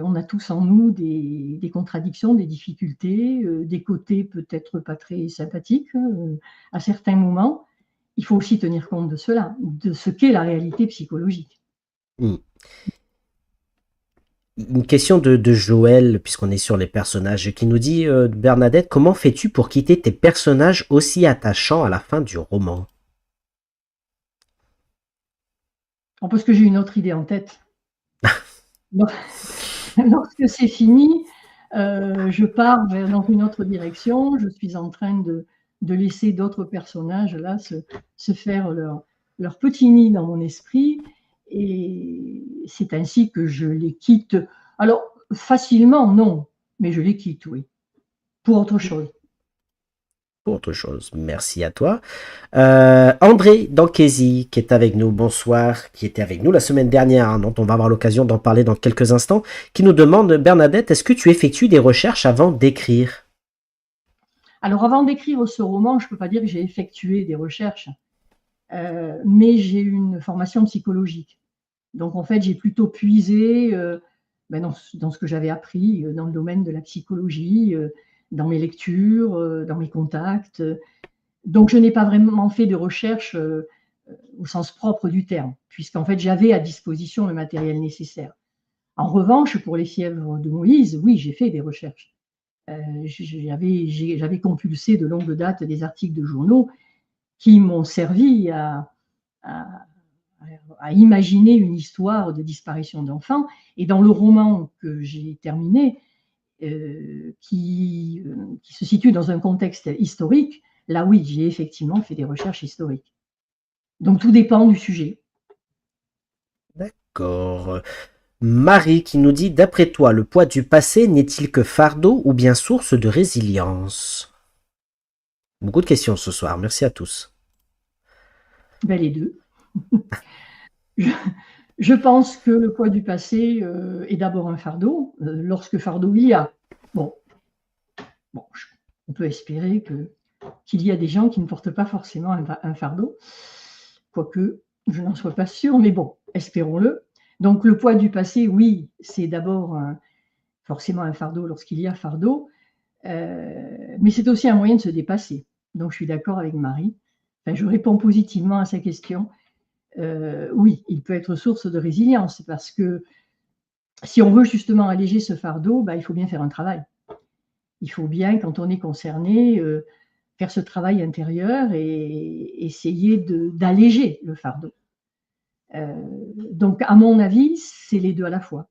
on a tous en nous des contradictions, des difficultés, des côtés peut-être pas très sympathiques à certains moments. Il faut aussi tenir compte de cela, de ce qu'est la réalité psychologique. Une question de Joël, puisqu'on est sur les personnages, qui nous dit Bernadette, comment fais-tu pour quitter tes personnages aussi attachants à la fin du roman? Parce que j'ai une autre idée en tête. Lorsque c'est fini, je pars dans une autre direction. Je suis en train de laisser d'autres personnages là se faire leur petit nid dans mon esprit. Et c'est ainsi que je les quitte. Alors, facilement, non, mais je les quitte, oui. Pour autre chose. Pour autre chose. Merci à toi. André Dankesi, qui est avec nous, bonsoir, qui était avec nous la semaine dernière, dont on va avoir l'occasion d'en parler dans quelques instants, qui nous demande, Bernadette, est-ce que tu effectues des recherches avant d'écrire? Alors, avant d'écrire ce roman, je ne peux pas dire que j'ai effectué des recherches, mais j'ai une formation psychologique. Donc, en fait, j'ai plutôt puisé dans ce que j'avais appris dans le domaine de la psychologie, dans mes lectures, dans mes contacts. Donc, je n'ai pas vraiment fait de recherche au sens propre du terme, puisqu'en fait, j'avais à disposition le matériel nécessaire. En revanche, pour les fièvres de Moïse, oui, j'ai fait des recherches. J'avais compulsé de longue date des articles de journaux qui m'ont servi à imaginer une histoire de disparition d'enfants. Et dans le roman que j'ai terminé, qui se situe dans un contexte historique, là oui, j'ai effectivement fait des recherches historiques. Donc tout dépend du sujet. D'accord. Marie qui nous dit, d'après toi, le poids du passé n'est-il que fardeau ou bien source de résilience? Beaucoup de questions ce soir, merci à tous. Les deux. Je pense que le poids du passé est d'abord un fardeau, lorsque fardeau il y a. Bon, on peut espérer qu'il y a des gens qui ne portent pas forcément un fardeau, quoique je n'en sois pas sûre, mais bon, espérons-le. Donc le poids du passé, oui, c'est d'abord forcément un fardeau lorsqu'il y a fardeau, mais c'est aussi un moyen de se dépasser. Donc je suis d'accord avec Marie. Enfin, je réponds positivement à sa question. Oui, il peut être source de résilience parce que si on veut justement alléger ce fardeau, il faut bien faire un travail. Il faut bien, quand on est concerné, faire ce travail intérieur et essayer d'alléger le fardeau. Donc, à mon avis, c'est les deux à la fois.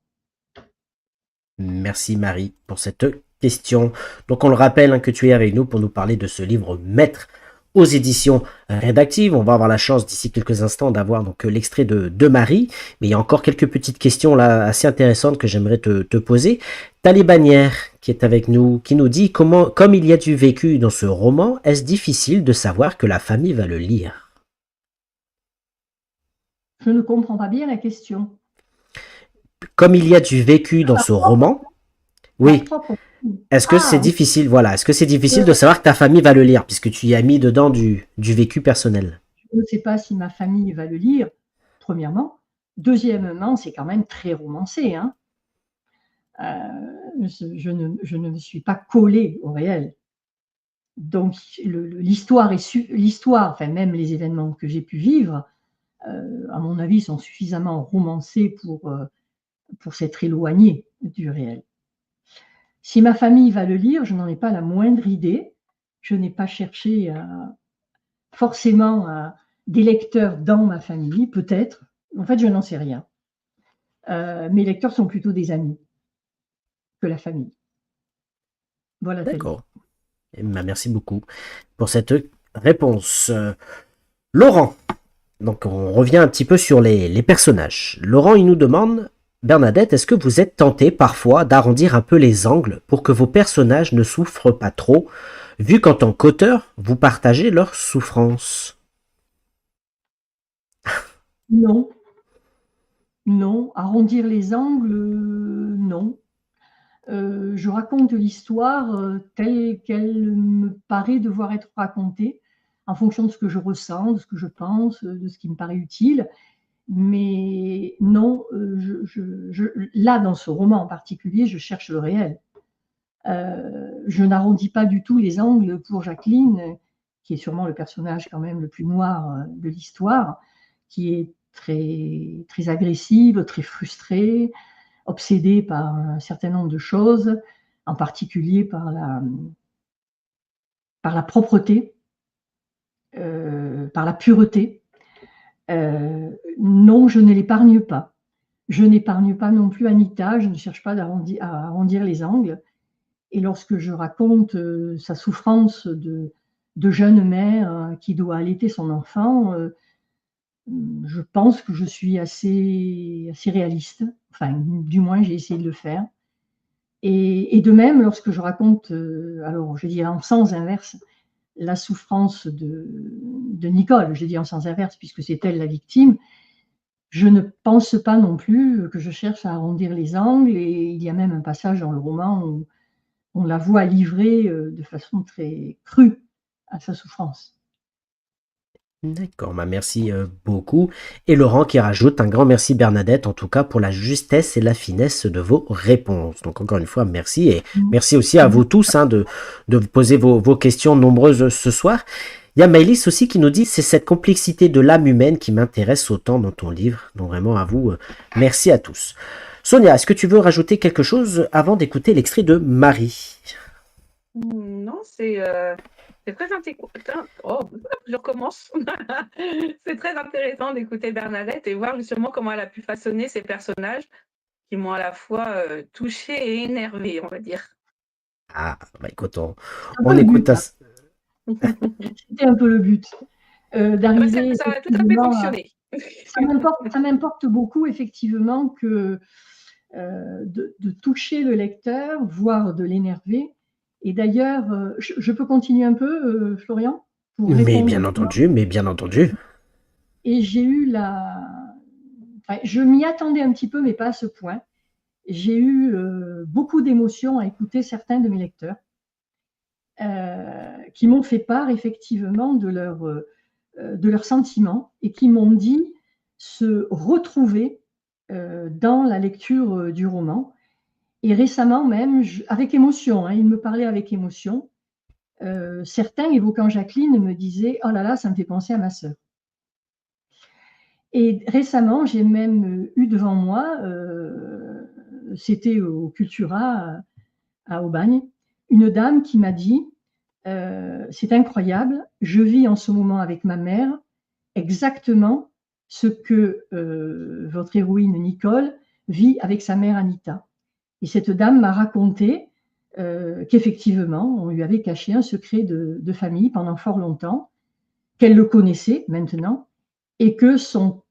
Merci Marie pour cette question. Donc on le rappelle que tu es avec nous pour nous parler de ce livre Maître aux éditions rédactives. On va avoir la chance d'ici quelques instants d'avoir donc l'extrait de Marie, mais il y a encore quelques petites questions là assez intéressantes que j'aimerais te poser. Talibanière qui est avec nous, qui nous dit comme il y a du vécu dans ce roman, est-ce difficile de savoir que la famille va le lire? Je ne comprends pas bien la question. Comme il y a du vécu dans ce roman, oui. Est-ce que c'est Ah, oui, difficile, voilà, est-ce que c'est difficile de euh, savoir que ta famille va le lire, puisque tu y as mis dedans du vécu personnel? je ne sais pas si ma famille va le lire, premièrement. Deuxièmement, c'est quand même très romancé, hein. Je ne me suis pas collée au réel. Donc l'histoire l'histoire, enfin même les événements que j'ai pu vivre, à mon avis, sont suffisamment romancés pour s'être éloignés du réel. Si ma famille va le lire, je n'en ai pas la moindre idée. Je n'ai pas cherché forcément des lecteurs dans ma famille, peut-être. En fait, je n'en sais rien. Mes lecteurs sont plutôt des amis que la famille. Voilà, Thalie. D'accord. Eh ben, merci beaucoup pour cette réponse. Laurent, donc on revient un petit peu sur les personnages. Laurent, il nous demande, Bernadette, est-ce que vous êtes tentée parfois d'arrondir un peu les angles pour que vos personnages ne souffrent pas trop, vu qu'en tant qu'auteur, vous partagez leurs souffrances? Non, non. Arrondir les angles, non. Je raconte l'histoire telle qu'elle me paraît devoir être racontée, en fonction de ce que je ressens, de ce que je pense, de ce qui me paraît utile. Mais non, là, dans ce roman en particulier, je cherche le réel. Je n'arrondis pas du tout les angles pour Jacqueline, qui est sûrement le personnage quand même le plus noir de l'histoire, qui est très, très agressive, très frustrée, obsédée par un certain nombre de choses, en particulier par la propreté, par la pureté. Non, je ne l'épargne pas. Je n'épargne pas non plus Anita, je ne cherche pas à arrondir les angles. Et lorsque je raconte sa souffrance de jeune mère qui doit allaiter son enfant, je pense que je suis assez réaliste. Enfin, du moins, j'ai essayé de le faire. Et de même, lorsque je raconte, alors je dirais en sens inverse, la souffrance de Nicole, je dis en sens inverse puisque c'est elle la victime, je ne pense pas non plus que je cherche à arrondir les angles. Et il y a même un passage dans le roman où on la voit livrer de façon très crue à sa souffrance. D'accord, bah merci beaucoup. Et Laurent qui rajoute un grand merci Bernadette, en tout cas pour la justesse et la finesse de vos réponses. Donc encore une fois, merci et merci aussi à vous tous hein, de vous poser vos questions nombreuses ce soir. Il y a Maëlys aussi qui nous dit c'est cette complexité de l'âme humaine qui m'intéresse autant dans ton livre. Donc vraiment à vous, merci à tous. Sonia, est-ce que tu veux rajouter quelque chose avant d'écouter l'extrait de Marie? Non, c'est très intéressant. Oh, je recommence. C'est très intéressant d'écouter Bernadette et voir justement comment elle a pu façonner ces personnages qui m'ont à la fois touchée et énervée, on va dire. Ah, bah écoute, Un on peu le écoute. but, hein. C'était un peu le but d'arriver Ça a tout à fait effectivement fonctionné. ça m'importe beaucoup effectivement que de toucher le lecteur, voire de l'énerver. Et d'ailleurs, je peux continuer un peu, Florian, pour Mais répondre. bien entendu, mais bien entendu. Et j'ai eu enfin, je m'y attendais un petit peu, mais pas à ce point. J'ai eu beaucoup d'émotions à écouter certains de mes lecteurs qui m'ont fait part effectivement de leurs sentiments et qui m'ont dit se retrouver dans la lecture du roman. Et récemment même, avec émotion, hein, ils me parlaient avec émotion. Certains, évoquant Jacqueline, me disaient « Oh là là, ça me fait penser à ma sœur ». Et récemment, j'ai même eu devant moi, c'était au Cultura à Aubagne, une dame qui m'a dit c'est incroyable, je vis en ce moment avec ma mère exactement ce que votre héroïne Nicole vit avec sa mère Anita. Et cette dame m'a raconté qu'effectivement, on lui avait caché un secret de famille pendant fort longtemps, qu'elle le connaissait maintenant, et que son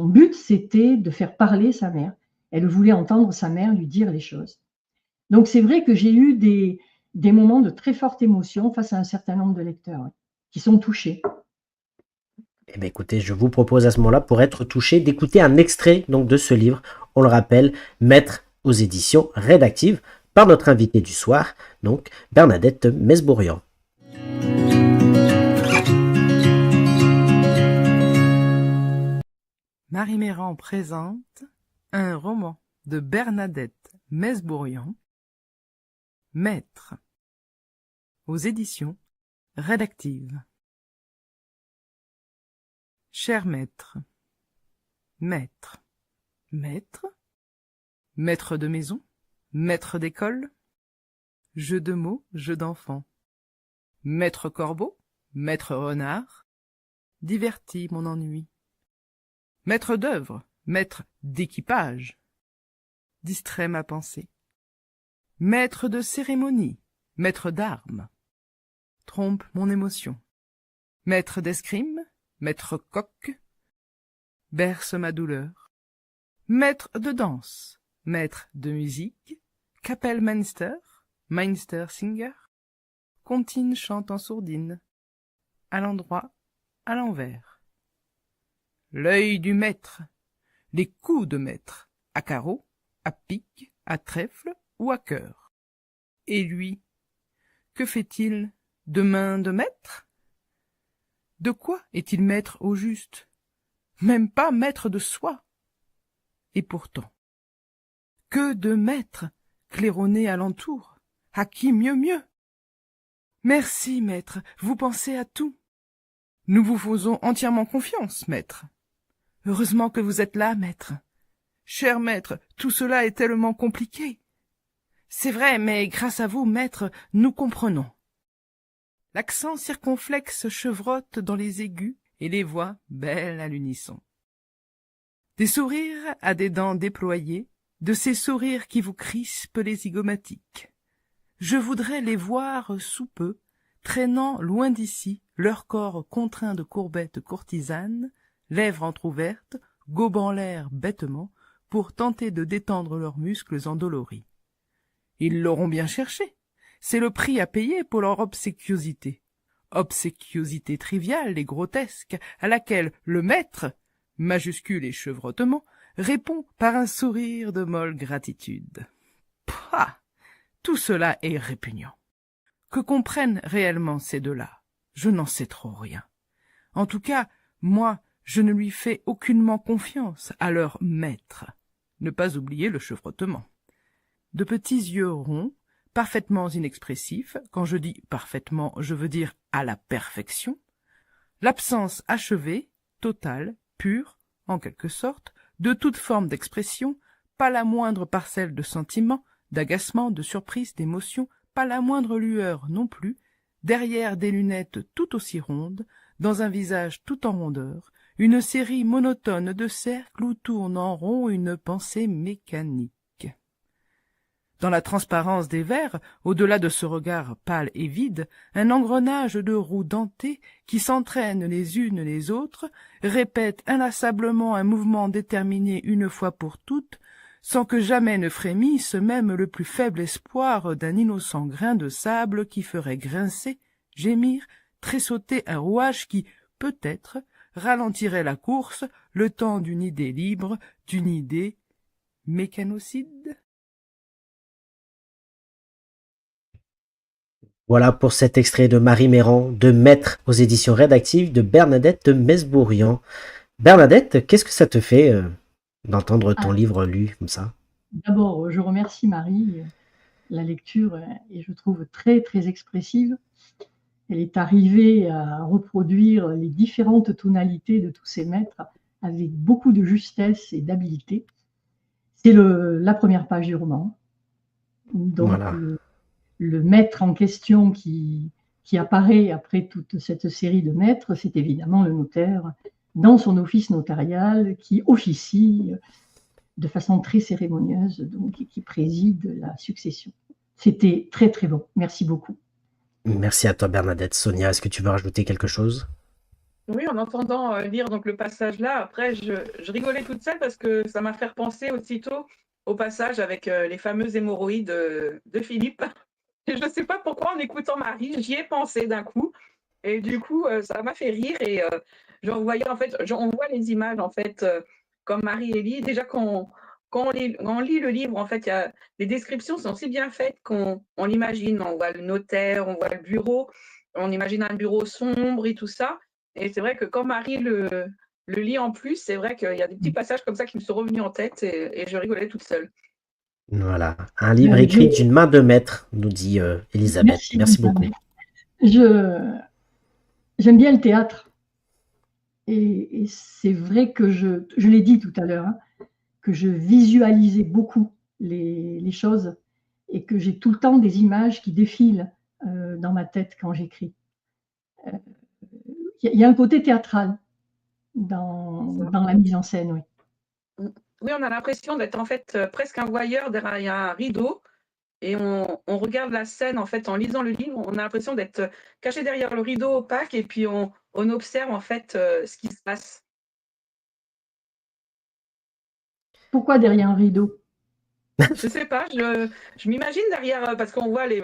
but, c'était de faire parler sa mère. Elle voulait entendre sa mère lui dire les choses. Donc c'est vrai que j'ai eu des moments de très forte émotion face à un certain nombre de lecteurs qui sont touchés. Eh bien, écoutez, je vous propose à ce moment-là, pour être touché, d'écouter un extrait donc de ce livre. On le rappelle, Maître aux éditions rédactives. par notre invitée du soir, donc Bernadette Mesbourian. Marie Mérand présente un roman de Bernadette Mesbourian, Maître, aux éditions Rédactive. Cher maître, maître, maître, maître de maison, maître d'école, jeu de mots, jeu d'enfant, maître corbeau, maître renard, divertit mon ennui. Maître d'œuvre, maître d'équipage, distrait ma pensée. Maître de cérémonie, maître d'armes, trompe mon émotion. Maître d'escrime, maître coq, berce ma douleur. Maître de danse, maître de musique, Kapellmeister, Meister Singer, comptine chante en sourdine, à l'endroit, à l'envers. L'œil du maître, les coups de maître, à carreau, à pique, à trèfle ou à cœur. Et lui, que fait-il de main de maître? De quoi est-il maître au juste? Même pas maître de soi. Et pourtant, que de maîtres claironnés alentour, à qui mieux? Merci, maître, vous pensez à tout. Nous vous faisons entièrement confiance, maître. Heureusement que vous êtes là, maître. Cher maître, tout cela est tellement compliqué. C'est vrai, mais grâce à vous, maître, nous comprenons. L'accent circonflexe chevrotte dans les aigus et les voix belles à l'unisson. Des sourires à des dents déployées, de ces sourires qui vous crispent les zygomatiques. Je voudrais les voir sous peu, traînant loin d'ici leur corps contraint de courbettes courtisanes, lèvres entr'ouvertes, gobant l'air bêtement, pour tenter de détendre leurs muscles endoloris. Ils l'auront bien cherché. C'est le prix à payer pour leur obséquiosité. Obséquiosité triviale et grotesque, à laquelle le maître, majuscule et chevrotement, répond par un sourire de molle gratitude. Pah! Tout cela est répugnant. Que comprennent réellement ces deux-là? Je n'en sais trop rien. En tout cas, moi, je ne lui fais aucunement confiance à leur maître. Ne pas oublier le chevrotement. De petits yeux ronds, parfaitement inexpressifs, quand je dis parfaitement, je veux dire à la perfection, l'absence achevée, totale, pure, en quelque sorte, de toute forme d'expression, pas la moindre parcelle de sentiment, d'agacement, de surprise, d'émotion, pas la moindre lueur non plus, derrière des lunettes tout aussi rondes, dans un visage tout en rondeur, une série monotone de cercles où tourne en rond une pensée mécanique. Dans la transparence des verres, au-delà de ce regard pâle et vide, un engrenage de roues dentées qui s'entraînent les unes les autres, répètent inlassablement un mouvement déterminé une fois pour toutes, sans que jamais ne frémisse même le plus faible espoir d'un innocent grain de sable qui ferait grincer, gémir, tressauter un rouage qui, peut-être, ralentirait la course le temps d'une idée libre, d'une idée mécanocide. Voilà pour cet extrait de Marie Mérand, de Maître aux éditions Rédactives de Bernadette Mesbourian. Bernadette, qu'est-ce que ça te fait d'entendre ton livre lu comme ça? D'abord, je remercie Marie. La lecture est, je trouve, très, très expressive. Elle est arrivée à reproduire les différentes tonalités de tous ces maîtres avec beaucoup de justesse et d'habileté. C'est la première page du roman. Donc, Voilà. Le maître en question qui apparaît après toute cette série de maîtres, c'est évidemment le notaire dans son office notarial qui officie de façon très cérémonieuse, donc, et qui préside la succession. C'était très très bon. Merci beaucoup. Merci à toi Bernadette. Sonia, est-ce que tu veux rajouter quelque chose? Oui, en entendant lire donc le passage là, après je rigolais toute seule parce que ça m'a fait repenser aussitôt au passage avec les fameuses hémorroïdes de Philippe. Et je ne sais pas pourquoi, en écoutant Marie, j'y ai pensé d'un coup. Et du coup, ça m'a fait rire. Et on voit les images, en fait, comme Marie et Lie. Déjà, quand on lit le livre, en fait, les descriptions sont si bien faites qu'on l'imagine. On voit le notaire, on voit le bureau, on imagine un bureau sombre et tout ça. Et c'est vrai que quand Marie le lit en plus, c'est vrai qu'il y a des petits passages comme ça qui me sont revenus en tête et je rigolais toute seule. Voilà, un livre écrit Je- d'une main de maître, nous dit Elisabeth. Merci, Merci beaucoup. Elisabeth. J'aime bien le théâtre. Et c'est vrai que je l'ai dit tout à l'heure, hein, que je visualisais beaucoup les choses et que j'ai tout le temps des images qui défilent dans ma tête quand j'écris. Il y a un côté théâtral dans la mise en scène, oui. Oui, on a l'impression d'être en fait presque un voyeur derrière un rideau et on regarde la scène en fait en lisant le livre. On a l'impression d'être caché derrière le rideau opaque et puis on observe en fait ce qui se passe. Pourquoi derrière un rideau? Je sais pas, je m'imagine derrière, parce qu'on voit les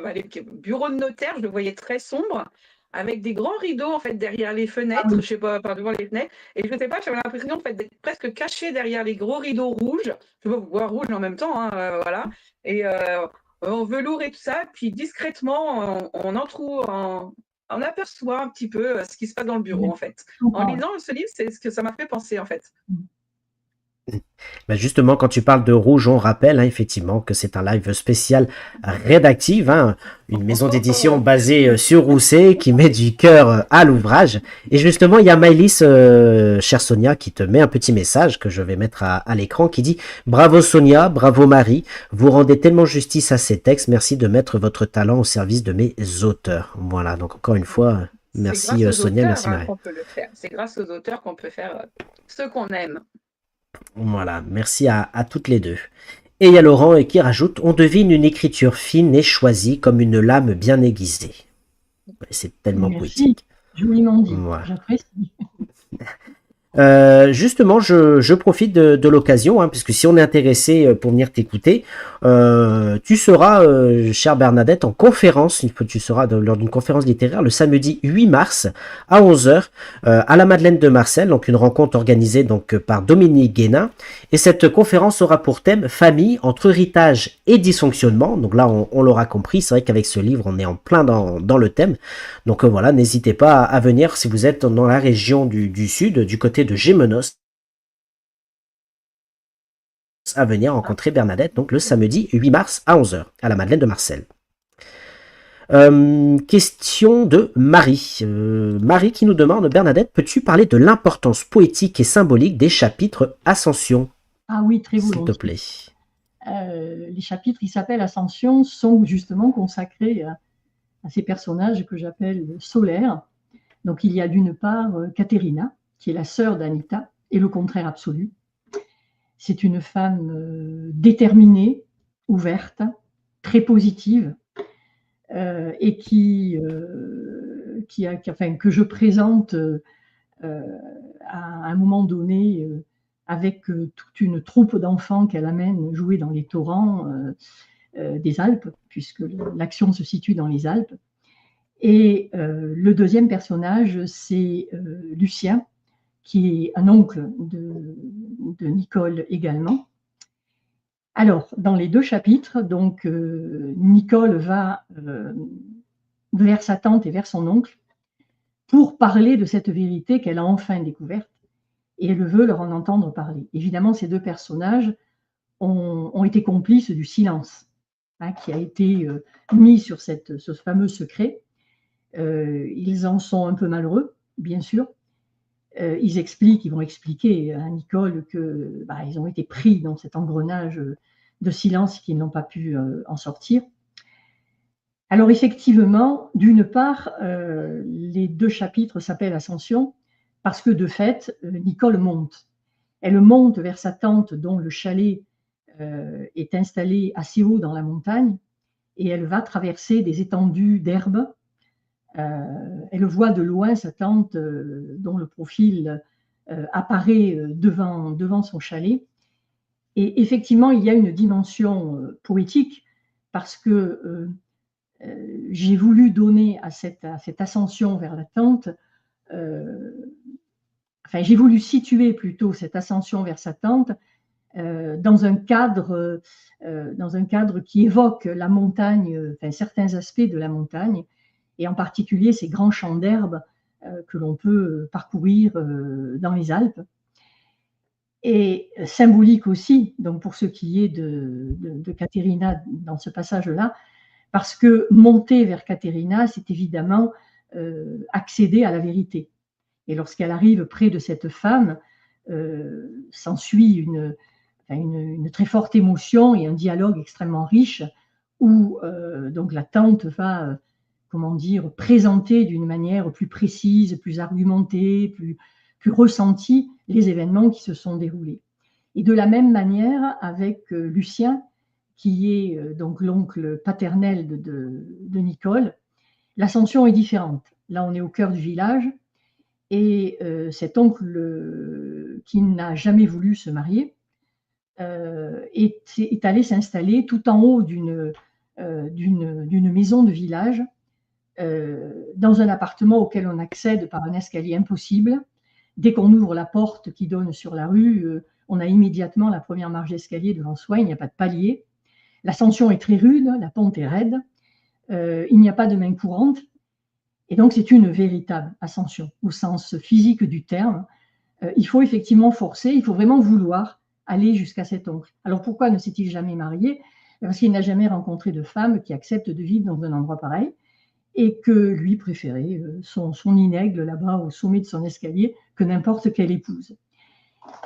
bureaux de notaire, je le voyais très sombre, avec des grands rideaux en fait derrière les Ah fenêtres, oui. je sais pas, par devant les fenêtres, et je sais pas, j'avais l'impression en fait d'être presque caché derrière les gros rideaux rouges, je sais pas pourquoi rouge en même temps, hein, voilà, et en velours et tout ça, puis discrètement, on aperçoit un petit peu ce qui se passe dans le bureau en fait. Je En comprends. lisant ce livre, c'est ce que ça m'a fait penser en fait. Bah, justement, quand tu parles de Rouge, on rappelle effectivement que c'est un live spécial rédactive, hein, une maison d'édition basée sur Rousset qui met du cœur à l'ouvrage. Et justement, il y a Maëlys, chère Sonia, qui te met un petit message que je vais mettre à l'écran qui dit « Bravo Sonia, bravo Marie, vous rendez tellement justice à ces textes, merci de mettre votre talent au service de mes auteurs. » Voilà, donc encore une fois, merci Sonia, merci Marie. Qu'on peut le faire. C'est grâce aux auteurs qu'on peut faire ce qu'on aime. Voilà, merci à toutes les deux. Et il y a Laurent qui rajoute « On devine une écriture fine et choisie comme une lame bien aiguisée. » C'est tellement Merci, poétique. joliment dit, Voilà. j'apprécie. Justement, je profite de l'occasion, hein, puisque si on est intéressé pour venir t'écouter, tu seras, chère Bernadette, en conférence, tu seras lors d'une conférence littéraire le samedi 8 mars à 11h à la Madeleine de Marcel, donc une rencontre organisée donc par Dominique Guénin. Et cette conférence aura pour thème famille entre héritage et dysfonctionnement. Donc là, on l'aura compris, c'est vrai qu'avec ce livre, on est en plein dans le thème. Donc voilà, n'hésitez pas à venir si vous êtes dans la région du sud, du côté de Gémenos, à venir rencontrer Bernadette, donc le samedi 8 mars à 11h, à la Madeleine de Marcel. Question de Marie. Marie qui nous demande, Bernadette, peux-tu parler de l'importance poétique et symbolique des chapitres Ascension? Ah oui, très S'il te volontiers. plaît. Les chapitres qui s'appellent Ascension sont justement consacrés à ces personnages que j'appelle solaires. Donc il y a d'une part Caterina, qui est la sœur d'Anita, et le contraire absolu. C'est une femme déterminée, ouverte, très positive, et que je présente à un moment donné avec toute une troupe d'enfants qu'elle amène jouer dans les torrents des Alpes, puisque l'action se situe dans les Alpes. Et le deuxième personnage, c'est Lucien, qui est un oncle de Nicole également. Alors, dans les deux chapitres, donc Nicole va vers sa tante et vers son oncle pour parler de cette vérité qu'elle a enfin découverte, et elle veut leur en entendre parler. Évidemment, ces deux personnages ont été complices du silence, hein, qui a été mis sur ce fameux secret. Ils en sont un peu malheureux, bien sûr. Ils vont expliquer à Nicole qu'ils ont été pris dans cet engrenage de silence et qu'ils n'ont pas pu en sortir. Alors effectivement, d'une part, les deux chapitres s'appellent Ascension parce que de fait, Nicole monte. Elle monte vers sa tante dont le chalet est installé assez haut dans la montagne et elle va traverser des étendues d'herbe. Elle voit de loin sa tante dont le profil apparaît devant son chalet. Et effectivement, il y a une dimension poétique parce que j'ai voulu donner à cette ascension vers la tante, j'ai voulu situer plutôt cette ascension vers sa tante dans un cadre qui évoque la montagne, enfin certains aspects de la montagne, et en particulier ces grands champs d'herbe que l'on peut parcourir dans les Alpes. Et symbolique aussi, donc pour ce qui est de Caterina dans ce passage-là, parce que monter vers Caterina, c'est évidemment accéder à la vérité. Et lorsqu'elle arrive près de cette femme, s'ensuit une très forte émotion et un dialogue extrêmement riche où donc la tante va, comment dire, présenter d'une manière plus précise, plus argumentée, plus ressentie les événements qui se sont déroulés. Et de la même manière avec Lucien, qui est donc l'oncle paternel de Nicole, l'ascension est différente. Là, on est au cœur du village et cet oncle qui n'a jamais voulu se marier est allé s'installer tout en haut d'une maison de village, dans un appartement auquel on accède par un escalier impossible. Dès qu'on ouvre la porte qui donne sur la rue, on a immédiatement la première marche d'escalier devant soi, il n'y a pas de palier. L'ascension est très rude, la pente est raide, il n'y a pas de main courante, et donc c'est une véritable ascension au sens physique du terme. Il faut effectivement forcer, il faut vraiment vouloir aller jusqu'à cet oncle. Alors pourquoi ne s'est-il jamais marié? Parce qu'il n'a jamais rencontré de femme qui accepte de vivre dans un endroit pareil, et que lui préférait son Inègle là-bas au sommet de son escalier que n'importe quelle épouse.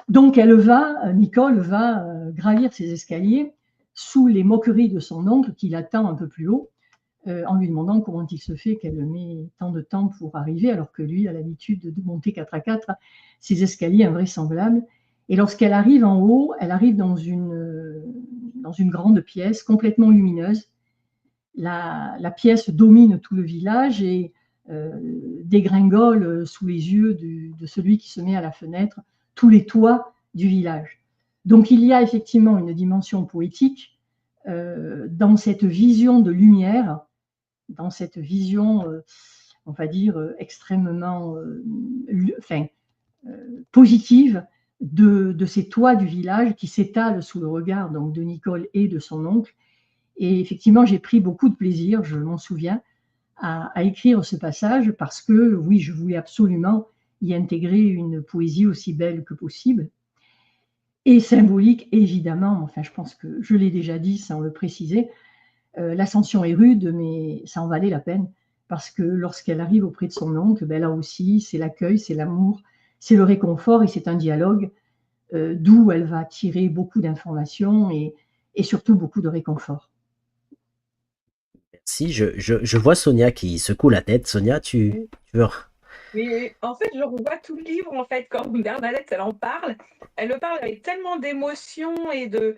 Donc Nicole va gravir ces escaliers sous les moqueries de son oncle qui l'attend un peu plus haut, en lui demandant comment il se fait qu'elle met tant de temps pour arriver, alors que lui a l'habitude de monter 4 à 4 ces escaliers invraisemblables. Et lorsqu'elle arrive en haut, elle arrive dans une grande pièce complètement lumineuse. La pièce domine tout le village et dégringole sous les yeux de celui qui se met à la fenêtre tous les toits du village. Donc il y a effectivement une dimension poétique dans cette vision de lumière, dans cette vision, on va dire, extrêmement positive de ces toits du village qui s'étalent sous le regard donc, de Nicole et de son oncle. Et effectivement, j'ai pris beaucoup de plaisir, je m'en souviens, à écrire ce passage parce que, oui, je voulais absolument y intégrer une poésie aussi belle que possible. Et symbolique, évidemment, enfin, je pense que je l'ai déjà dit sans le préciser, l'ascension est rude, mais ça en valait la peine parce que lorsqu'elle arrive auprès de son oncle, ben là aussi, c'est l'accueil, c'est l'amour, c'est le réconfort et c'est un dialogue d'où elle va tirer beaucoup d'informations et surtout beaucoup de réconfort. Merci, je vois Sonia qui secoue la tête. Sonia, tu veux... Mais en fait, je revois tout le livre, en fait, quand Bernadette, elle en parle. Elle le parle avec tellement d'émotion et de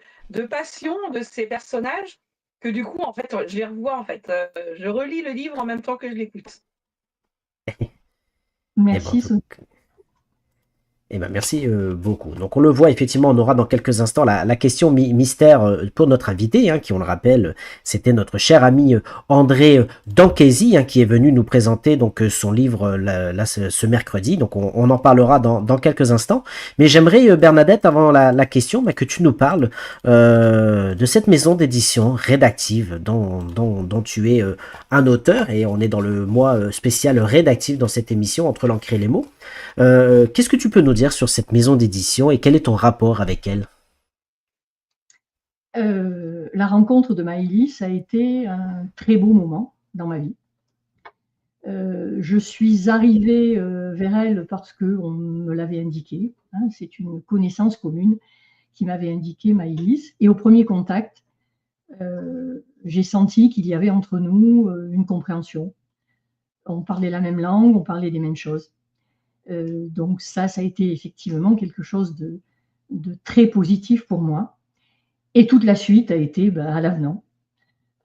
passion de ces personnages que du coup, en fait, je les revois, en fait. Je relis le livre en même temps que je l'écoute. Merci, Sonia. Eh ben, merci beaucoup. Donc on le voit effectivement, on aura dans quelques instants la question mystère pour notre invité, qui on le rappelle, c'était notre cher ami André Danchézy, qui est venu nous présenter donc son livre ce mercredi. Donc on en parlera dans quelques instants. Mais j'aimerais Bernadette, avant la question, que tu nous parles de cette maison d'édition rédactive dont tu es un auteur, et on est dans le mois spécial rédactif dans cette émission entre l'encre et les mots. Qu'est-ce que tu peux nous dire sur cette maison d'édition et quel est ton rapport avec elle? La rencontre de Maëlys a été un très beau moment dans ma vie. Je suis arrivée vers elle parce qu'on me l'avait indiqué. C'est une connaissance commune qui m'avait indiqué Maëlys. Et au premier contact, j'ai senti qu'il y avait entre nous une compréhension. On parlait la même langue, on parlait des mêmes choses. Donc ça a été effectivement quelque chose de très positif pour moi. Et toute la suite a été à l'avenant.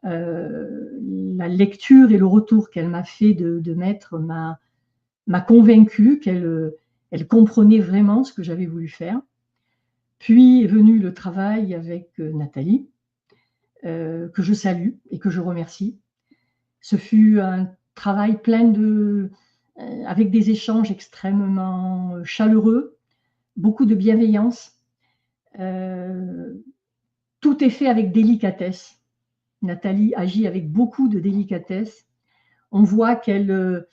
La lecture et le retour qu'elle m'a fait de Maître m'a convaincue qu'elle comprenait vraiment ce que j'avais voulu faire. Puis est venu le travail avec Nathalie, que je salue et que je remercie. Ce fut un travail plein avec des échanges extrêmement chaleureux, beaucoup de bienveillance, Tout est fait avec délicatesse. Nathalie agit avec beaucoup de délicatesse. On voit qu'elle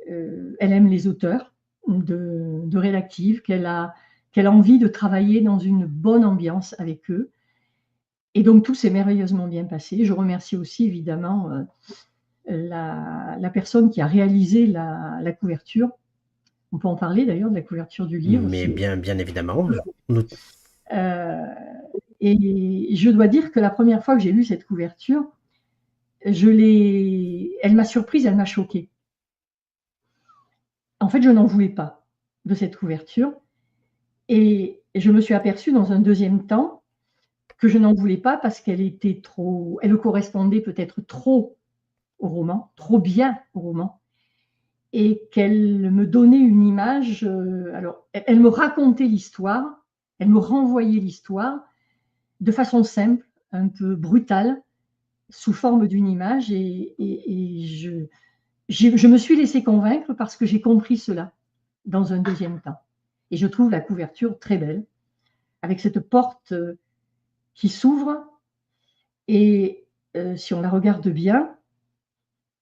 elle aime les auteurs de Rédactive, qu'elle a envie de travailler dans une bonne ambiance avec eux. Et donc, tout s'est merveilleusement bien passé. Je remercie aussi, évidemment, la personne qui a réalisé la couverture. On peut en parler, d'ailleurs, de la couverture du livre. Mais bien évidemment. Et je dois dire que la première fois que j'ai lu cette couverture, elle m'a surprise, elle m'a choquée. En fait, je n'en voulais pas de cette couverture. Et je me suis aperçue dans un deuxième temps que je n'en voulais pas parce qu'elle était elle correspondait peut-être trop au roman, trop bien au roman, et qu'elle me donnait une image. Alors, elle me racontait l'histoire, elle me renvoyait l'histoire de façon simple, un peu brutale, sous forme d'une image, et je me suis laissée convaincre parce que j'ai compris cela dans un deuxième temps. Et je trouve la couverture très belle, avec cette porte qui s'ouvre, et si on la regarde bien,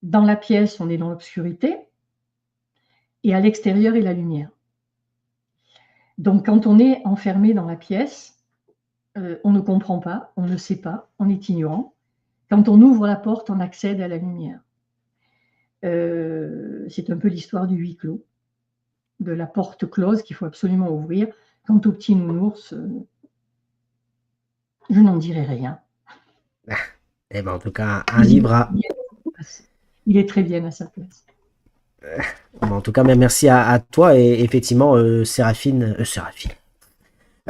dans la pièce, on est dans l'obscurité, et à l'extérieur est la lumière. Donc, quand on est enfermé dans la pièce, on ne comprend pas, on ne sait pas, on est ignorant. Quand on ouvre la porte, on accède à la lumière. C'est un peu l'histoire du huis clos, de la porte close qu'il faut absolument ouvrir. Quant au petit nounours, je n'en dirai rien. Eh ben, en tout cas, un livre à... Il est très bien à sa place. En tout cas, merci à toi. Et effectivement,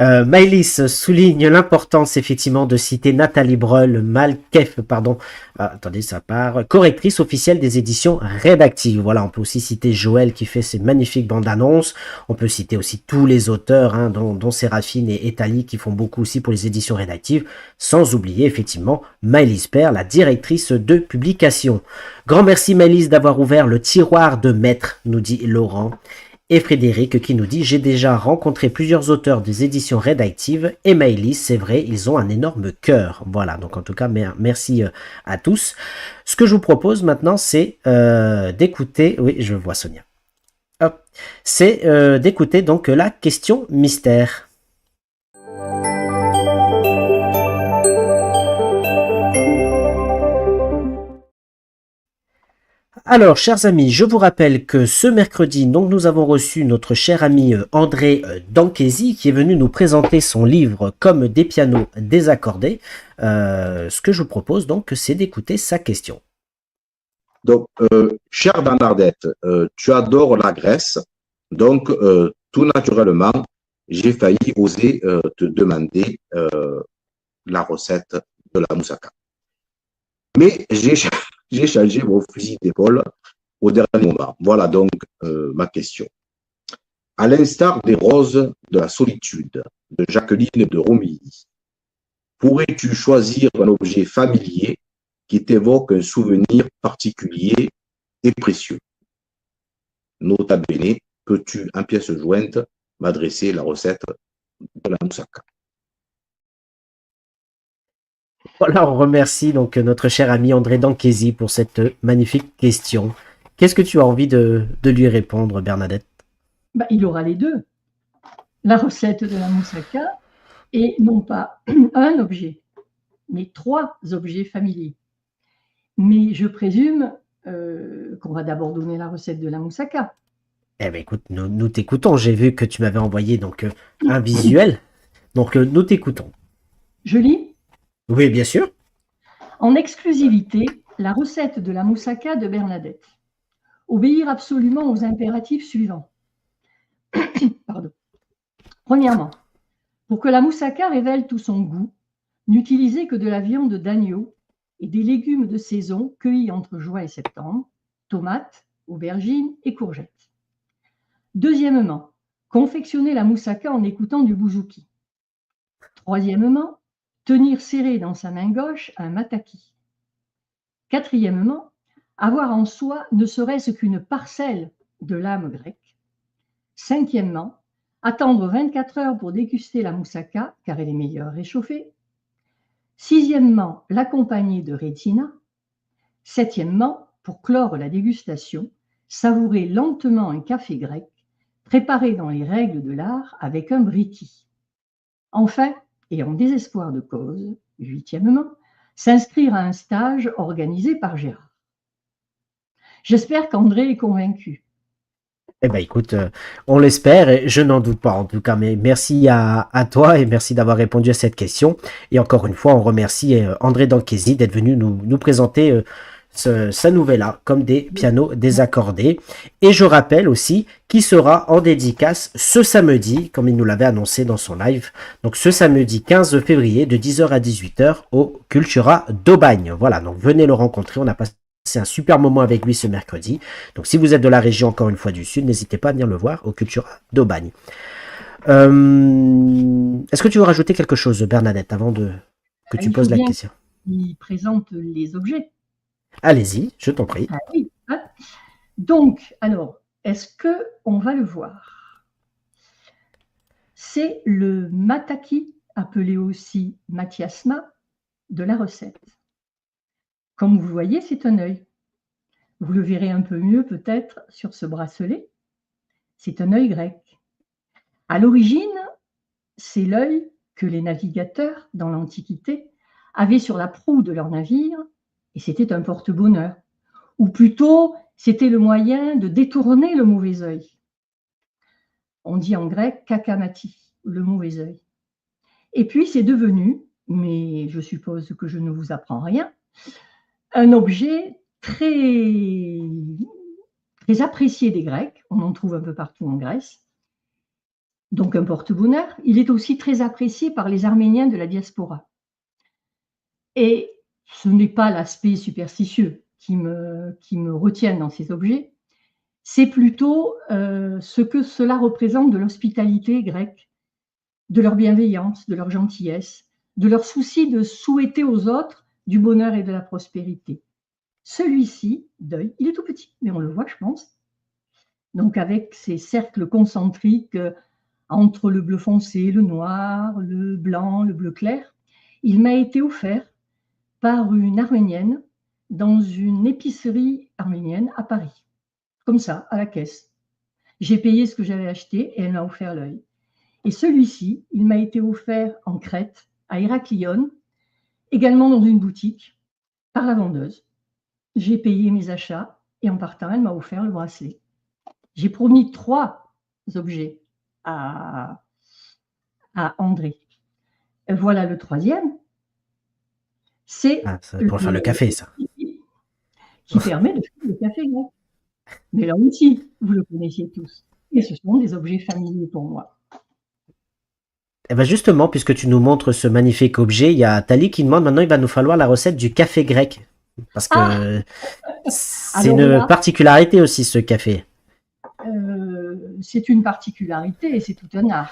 Maëlys souligne l'importance effectivement de citer Nathalie Breul, attendez, ça part, correctrice officielle des éditions Rédactive. Voilà, on peut aussi citer Joël qui fait ces magnifiques bandes annonces. On peut citer aussi tous les auteurs, dont Séraphine et Thalie qui font beaucoup aussi pour les éditions Rédactives, sans oublier effectivement Maëlys Père, la directrice de publication. Grand merci Maëlys d'avoir ouvert le tiroir de maître, nous dit Laurent. Et Frédéric qui nous dit « J'ai déjà rencontré plusieurs auteurs des éditions Rédactives et Maëlys, c'est vrai, ils ont un énorme cœur. » Voilà, donc en tout cas, merci à tous. Ce que je vous propose maintenant, c'est d'écouter... Oui, je vois Sonia. Hop. C'est d'écouter donc la question mystère. Alors, chers amis, je vous rappelle que ce mercredi, donc, nous avons reçu notre cher ami André Danquesi qui est venu nous présenter son livre « Comme des pianos désaccordés ». Ce que je vous propose, donc, c'est d'écouter sa question. Donc, chère Bernadette, tu adores la Grèce, donc tout naturellement, j'ai failli oser te demander la recette de la moussaka. Mais j'ai changé mon fusil d'épaule au dernier moment. Voilà donc ma question. À l'instar des roses de la solitude de Jacqueline de Romilly, pourrais-tu choisir un objet familier qui t'évoque un souvenir particulier et précieux? Nota bene, peux-tu, en pièce jointe, m'adresser la recette de la moussaka? Voilà, on remercie donc notre cher ami André Danquesi pour cette magnifique question. Qu'est-ce que tu as envie de lui répondre, Bernadette? Il aura les deux. La recette de la moussaka et non pas un objet, mais 3 objets familiers. Mais je présume qu'on va d'abord donner la recette de la moussaka. Eh bien, écoute, nous t'écoutons. J'ai vu que tu m'avais envoyé donc un visuel. Donc, nous t'écoutons. Je lis? Oui, bien sûr. En exclusivité, la recette de la moussaka de Bernadette. Obéir absolument aux impératifs suivants. Pardon. Premièrement, pour que la moussaka révèle tout son goût, n'utilisez que de la viande d'agneau et des légumes de saison cueillis entre juin et septembre, tomates, aubergines et courgettes. Deuxièmement, confectionnez la moussaka en écoutant du bouzouki. Troisièmement, tenir serré dans sa main gauche un mataki. Quatrièmement, avoir en soi ne serait-ce qu'une parcelle de l'âme grecque. Cinquièmement, Attendre 24 heures pour déguster la moussaka, car elle est meilleure réchauffée. Sixièmement, l'accompagner de rétina. Septièmement, pour clore la dégustation, savourer lentement un café grec, préparé dans les règles de l'art avec un briki. Enfin, et en désespoir de cause, huitièmement, s'inscrire à un stage organisé par Gérard. J'espère qu'André est convaincu. Eh ben écoute, on l'espère et je n'en doute pas en tout cas, mais merci à toi et merci d'avoir répondu à cette question. Et encore une fois, on remercie André Danchesi d'être venu nous présenter sa nouvella comme des pianos désaccordés. Et je rappelle aussi qu'il sera en dédicace ce samedi, comme il nous l'avait annoncé dans son live. Donc ce samedi 15 février de 10h à 18h au Cultura d'Aubagne. Voilà, donc venez le rencontrer, on a passé un super moment avec lui ce mercredi. Donc si vous êtes de la région, encore une fois du Sud, n'hésitez pas à venir le voir au Cultura d'Aubagne. Est-ce que tu veux rajouter quelque chose, Bernadette, avant que tu poses la question? Il présente les objets. Allez-y, je t'en prie. Ah oui, hein. Donc, alors, est-ce qu'on va le voir? C'est le mataki, appelé aussi mathiasma, de la recette. Comme vous voyez, c'est un œil. Vous le verrez un peu mieux peut-être sur ce bracelet. C'est un œil grec. À l'origine, c'est l'œil que les navigateurs, dans l'Antiquité, avaient sur la proue de leur navire, et c'était un porte-bonheur. Ou plutôt, c'était le moyen de détourner le mauvais œil. On dit en grec kakamati, le mauvais œil. Et puis, c'est devenu, mais je suppose que je ne vous apprends rien, un objet très, très apprécié des Grecs. On en trouve un peu partout en Grèce. Donc, un porte-bonheur. Il est aussi très apprécié par les Arméniens de la diaspora. Et ce n'est pas l'aspect superstitieux qui me retient dans ces objets, c'est plutôt ce que cela représente de l'hospitalité grecque, de leur bienveillance, de leur gentillesse, de leur souci de souhaiter aux autres du bonheur et de la prospérité. Celui-ci, d'œil, il est tout petit, mais on le voit, je pense. Donc avec ces cercles concentriques entre le bleu foncé, le noir, le blanc, le bleu clair, il m'a été offert par une Arménienne dans une épicerie arménienne à Paris. Comme ça, à la caisse. J'ai payé ce que j'avais acheté et elle m'a offert l'œil. Et celui-ci, il m'a été offert en Crète, à Héraclione, également dans une boutique, par la vendeuse. J'ai payé mes achats et en partant, elle m'a offert le bracelet. J'ai promis 3 objets à André. Voilà le 3e. C'est pour faire le café, ça. Qui permet de faire le café grec. Mais là aussi, vous le connaissiez tous. Et ce sont des objets familiers pour moi. Et bien justement, puisque tu nous montres ce magnifique objet, il y a Tali qui demande maintenant, il va nous falloir la recette du café grec. Parce que c'est une particularité aussi, ce café. C'est une particularité et c'est tout un art.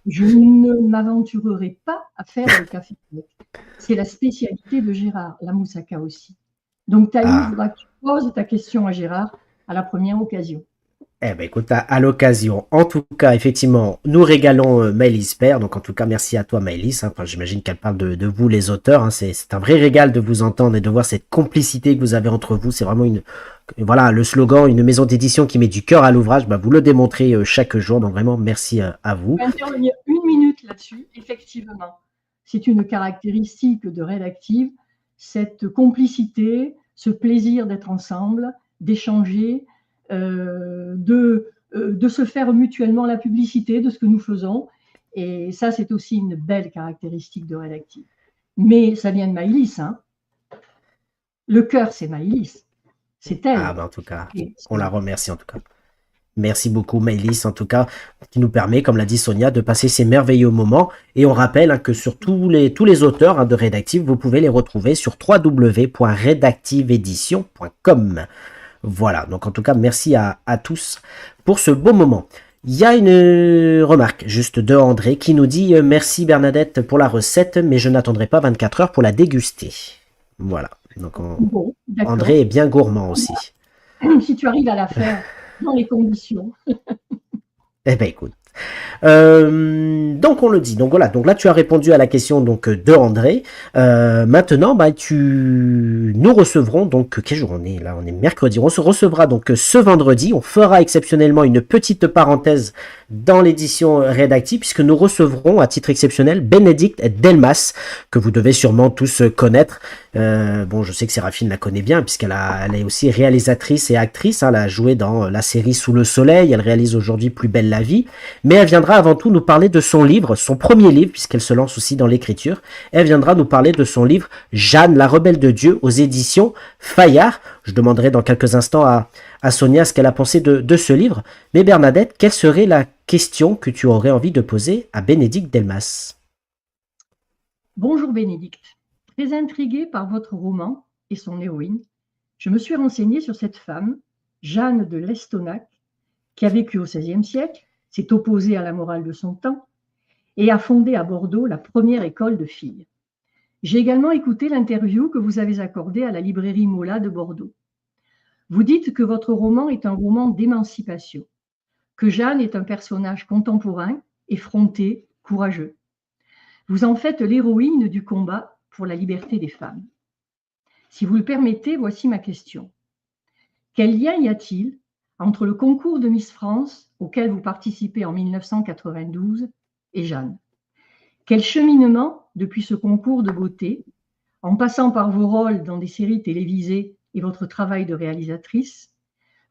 Je ne m'aventurerai pas à faire le café grec. C'est la spécialité de Gérard, la moussaka aussi. Donc, Thaïs, il faudra que tu poses ta question à Gérard à la première occasion. Eh ben écoute, à l'occasion. En tout cas, effectivement, nous régalons Maëlys Père. Donc en tout cas, merci à toi Maëlys. Enfin, j'imagine qu'elle parle de vous les auteurs. Hein. C'est un vrai régal de vous entendre et de voir cette complicité que vous avez entre vous. C'est vraiment voilà, le slogan, une maison d'édition qui met du cœur à l'ouvrage. Bah, vous le démontrez chaque jour. Donc vraiment, merci à vous. Je vais intervenir 1 minute là-dessus. Effectivement, c'est une caractéristique de Redactive, cette complicité, ce plaisir d'être ensemble, d'échanger, de se faire mutuellement la publicité de ce que nous faisons. Et ça, c'est aussi une belle caractéristique de Redactive. Mais ça vient de Maëlys. Hein. Le cœur, c'est Maëlys. C'est elle. Ah, ben en tout cas, on la remercie en tout cas. Merci beaucoup Maëlys, en tout cas, qui nous permet, comme l'a dit Sonia, de passer ces merveilleux moments. Et on rappelle hein, que sur tous les auteurs hein, de Redactive, vous pouvez les retrouver sur www.redactiveedition.com. Voilà, donc en tout cas, merci à tous pour ce beau moment. Il y a une remarque juste de André qui nous dit « Merci Bernadette pour la recette, mais je n'attendrai pas 24 heures pour la déguster. » Voilà, donc bon, André est bien gourmand aussi. Si tu arrives à la faire dans les conditions. Eh bien écoute, Donc on le dit. Donc voilà. Donc là tu as répondu à la question donc de André. Maintenant, bah nous recevrons donc quel jour on est là? On est mercredi. On se recevra donc ce vendredi. On fera exceptionnellement une petite parenthèse dans l'édition rédactive puisque nous recevrons à titre exceptionnel Bénédicte Delmas que vous devez sûrement tous connaître. Bon, je sais que Séraphine la connaît bien elle est aussi réalisatrice et actrice. Hein, elle a joué dans la série Sous le soleil. Elle réalise aujourd'hui Plus belle la vie. Mais elle viendra avant tout nous parler de son livre, son premier livre, puisqu'elle se lance aussi dans l'écriture. Elle viendra nous parler de son livre Jeanne, la rebelle de Dieu, aux éditions Fayard. Je demanderai dans quelques instants à Sonia ce qu'elle a pensé de ce livre. Mais Bernadette, quelle serait la question que tu aurais envie de poser à Bénédicte Delmas? Bonjour Bénédicte. Très intriguée par votre roman et son héroïne, je me suis renseignée sur cette femme, Jeanne de Lestonac, qui a vécu au XVIe siècle, s'est opposée à la morale de son temps et a fondé à Bordeaux la première école de filles. J'ai également écouté l'interview que vous avez accordée à la librairie Mola de Bordeaux. Vous dites que votre roman est un roman d'émancipation, que Jeanne est un personnage contemporain, effronté, courageux. Vous en faites l'héroïne du combat pour la liberté des femmes. Si vous le permettez, voici ma question. Quel lien y a-t-il entre le concours de Miss France auquel vous participez en 1992 et Jeanne? Quel cheminement depuis ce concours de beauté, en passant par vos rôles dans des séries télévisées et votre travail de réalisatrice,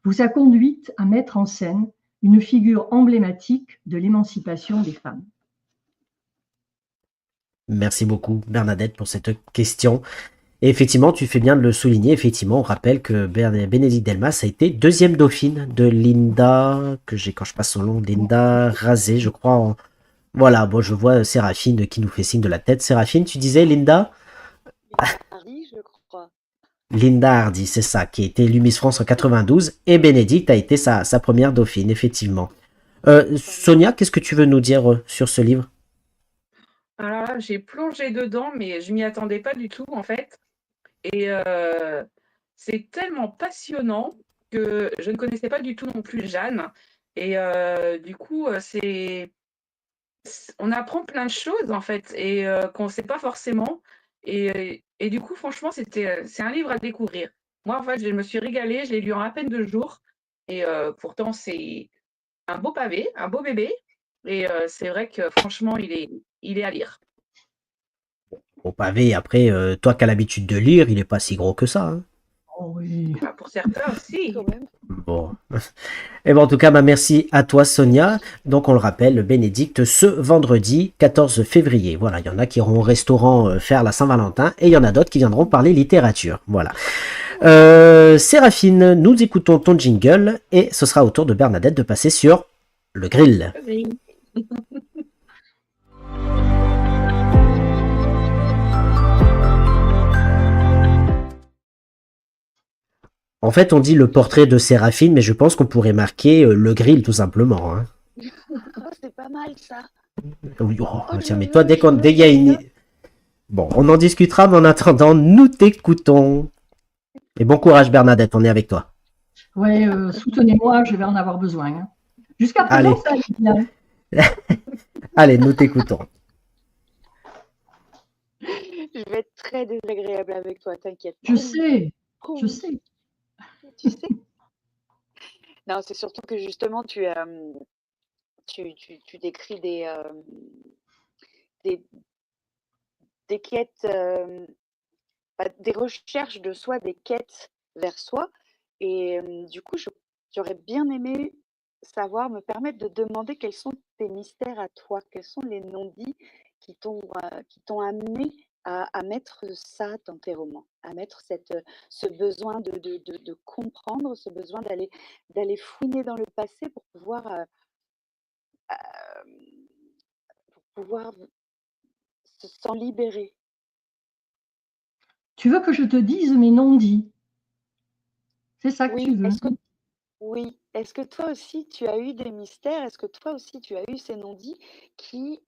vous a conduite à mettre en scène une figure emblématique de l'émancipation des femmes? Merci beaucoup Bernadette pour cette question. Et effectivement, tu fais bien de le souligner. Effectivement, on rappelle que Bénédicte Delmas a été deuxième dauphine de Linda, que j'écorche pas son nom, Linda Razé, je crois. Voilà, bon, je vois Séraphine qui nous fait signe de la tête. Séraphine, tu disais Linda? Hardy, je crois. Linda Hardy, c'est ça, qui a été élue Miss France en 92, et Bénédicte a été sa première dauphine, effectivement. Sonia, qu'est-ce que tu veux nous dire sur ce livre? Alors là, j'ai plongé dedans, mais je m'y attendais pas du tout, en fait. Et c'est tellement passionnant que je ne connaissais pas du tout non plus Jeanne. Et du coup, on apprend plein de choses, en fait, et qu'on ne sait pas forcément. Et du coup, franchement, c'est un livre à découvrir. Moi, en fait, je me suis régalée, je l'ai lu en à peine 2 jours. Et pourtant, c'est un beau pavé, un beau bébé. Et c'est vrai que franchement, il est à lire. Au pavé, après, toi qui as l'habitude de lire, il est pas si gros que ça. Hein. Oh oui. Bah, pour certains, si. Quand même. Bon. Et bon, en tout cas, bah, merci à toi, Sonia. Donc, on le rappelle, Bénédicte, ce vendredi 14 février. Voilà, il y en a qui iront au restaurant faire la Saint-Valentin et il y en a d'autres qui viendront parler littérature. Voilà. Séraphine, nous écoutons ton jingle et ce sera au tour de Bernadette de passer sur le grill. Oui. En fait, on dit le portrait de Séraphine, mais je pense qu'on pourrait marquer le grill tout simplement. Hein. Oh, c'est pas mal ça. Oui, oh, Oh, tiens, je mais toi, veux, je veux, dès qu'il y a je une... veux. Bon, on en discutera, mais en attendant, nous t'écoutons. Et bon courage, Bernadette, on est avec toi. Ouais, soutenez-moi, je vais en avoir besoin. Hein. Jusqu'à présent, Allez. ça allait bien. Allez, nous t'écoutons. Je vais être très désagréable avec toi, t'inquiète. Je sais, je Promis, sais. tu sais. Non, c'est surtout que justement, tu décris des, des quêtes, des recherches de soi, des quêtes vers soi. Et du coup, j'aurais bien aimé savoir, me permettre de demander quels sont tes mystères à toi, quels sont les non-dits qui t'ont amené à mettre ça dans tes romans, à mettre ce besoin de comprendre, ce besoin d'aller fouiner dans le passé pour pouvoir s'en libérer. Tu veux que je te dise mes non-dits? C'est ça que tu veux? Oui, est-ce que toi aussi tu as eu des mystères? Est-ce que toi aussi tu as eu ces non-dits qui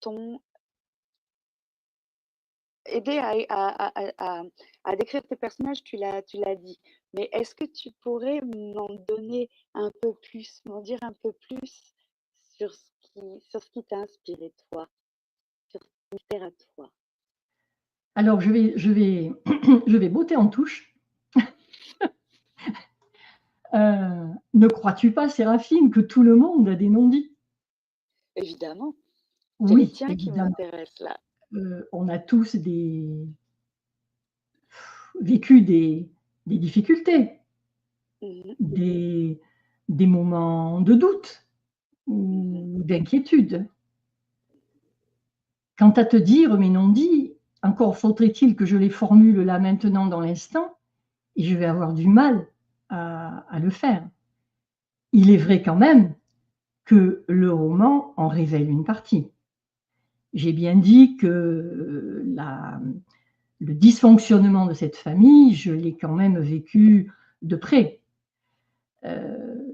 t'ont aidé à décrire tes personnages? Tu l'as dit. Mais est-ce que tu pourrais m'en donner un peu plus, m'en dire un peu plus sur ce qui t'a inspiré toi, sur ton mystère à toi. Alors, je vais botter en touche. Ne crois-tu pas, Séraphine, que tout le monde a des non-dits? Évidemment, c'est les Oui, tiens qui évidemment. m'intéressent là. On a tous vécu des difficultés, Mhm, des moments de doute ou d'inquiétude. Quant à te dire mes non-dits, encore faudrait-il que je les formule là maintenant dans l'instant, et je vais avoir du mal à le faire. Il est vrai quand même que le roman en révèle une partie. J'ai bien dit que le dysfonctionnement de cette famille, je l'ai quand même vécu de près.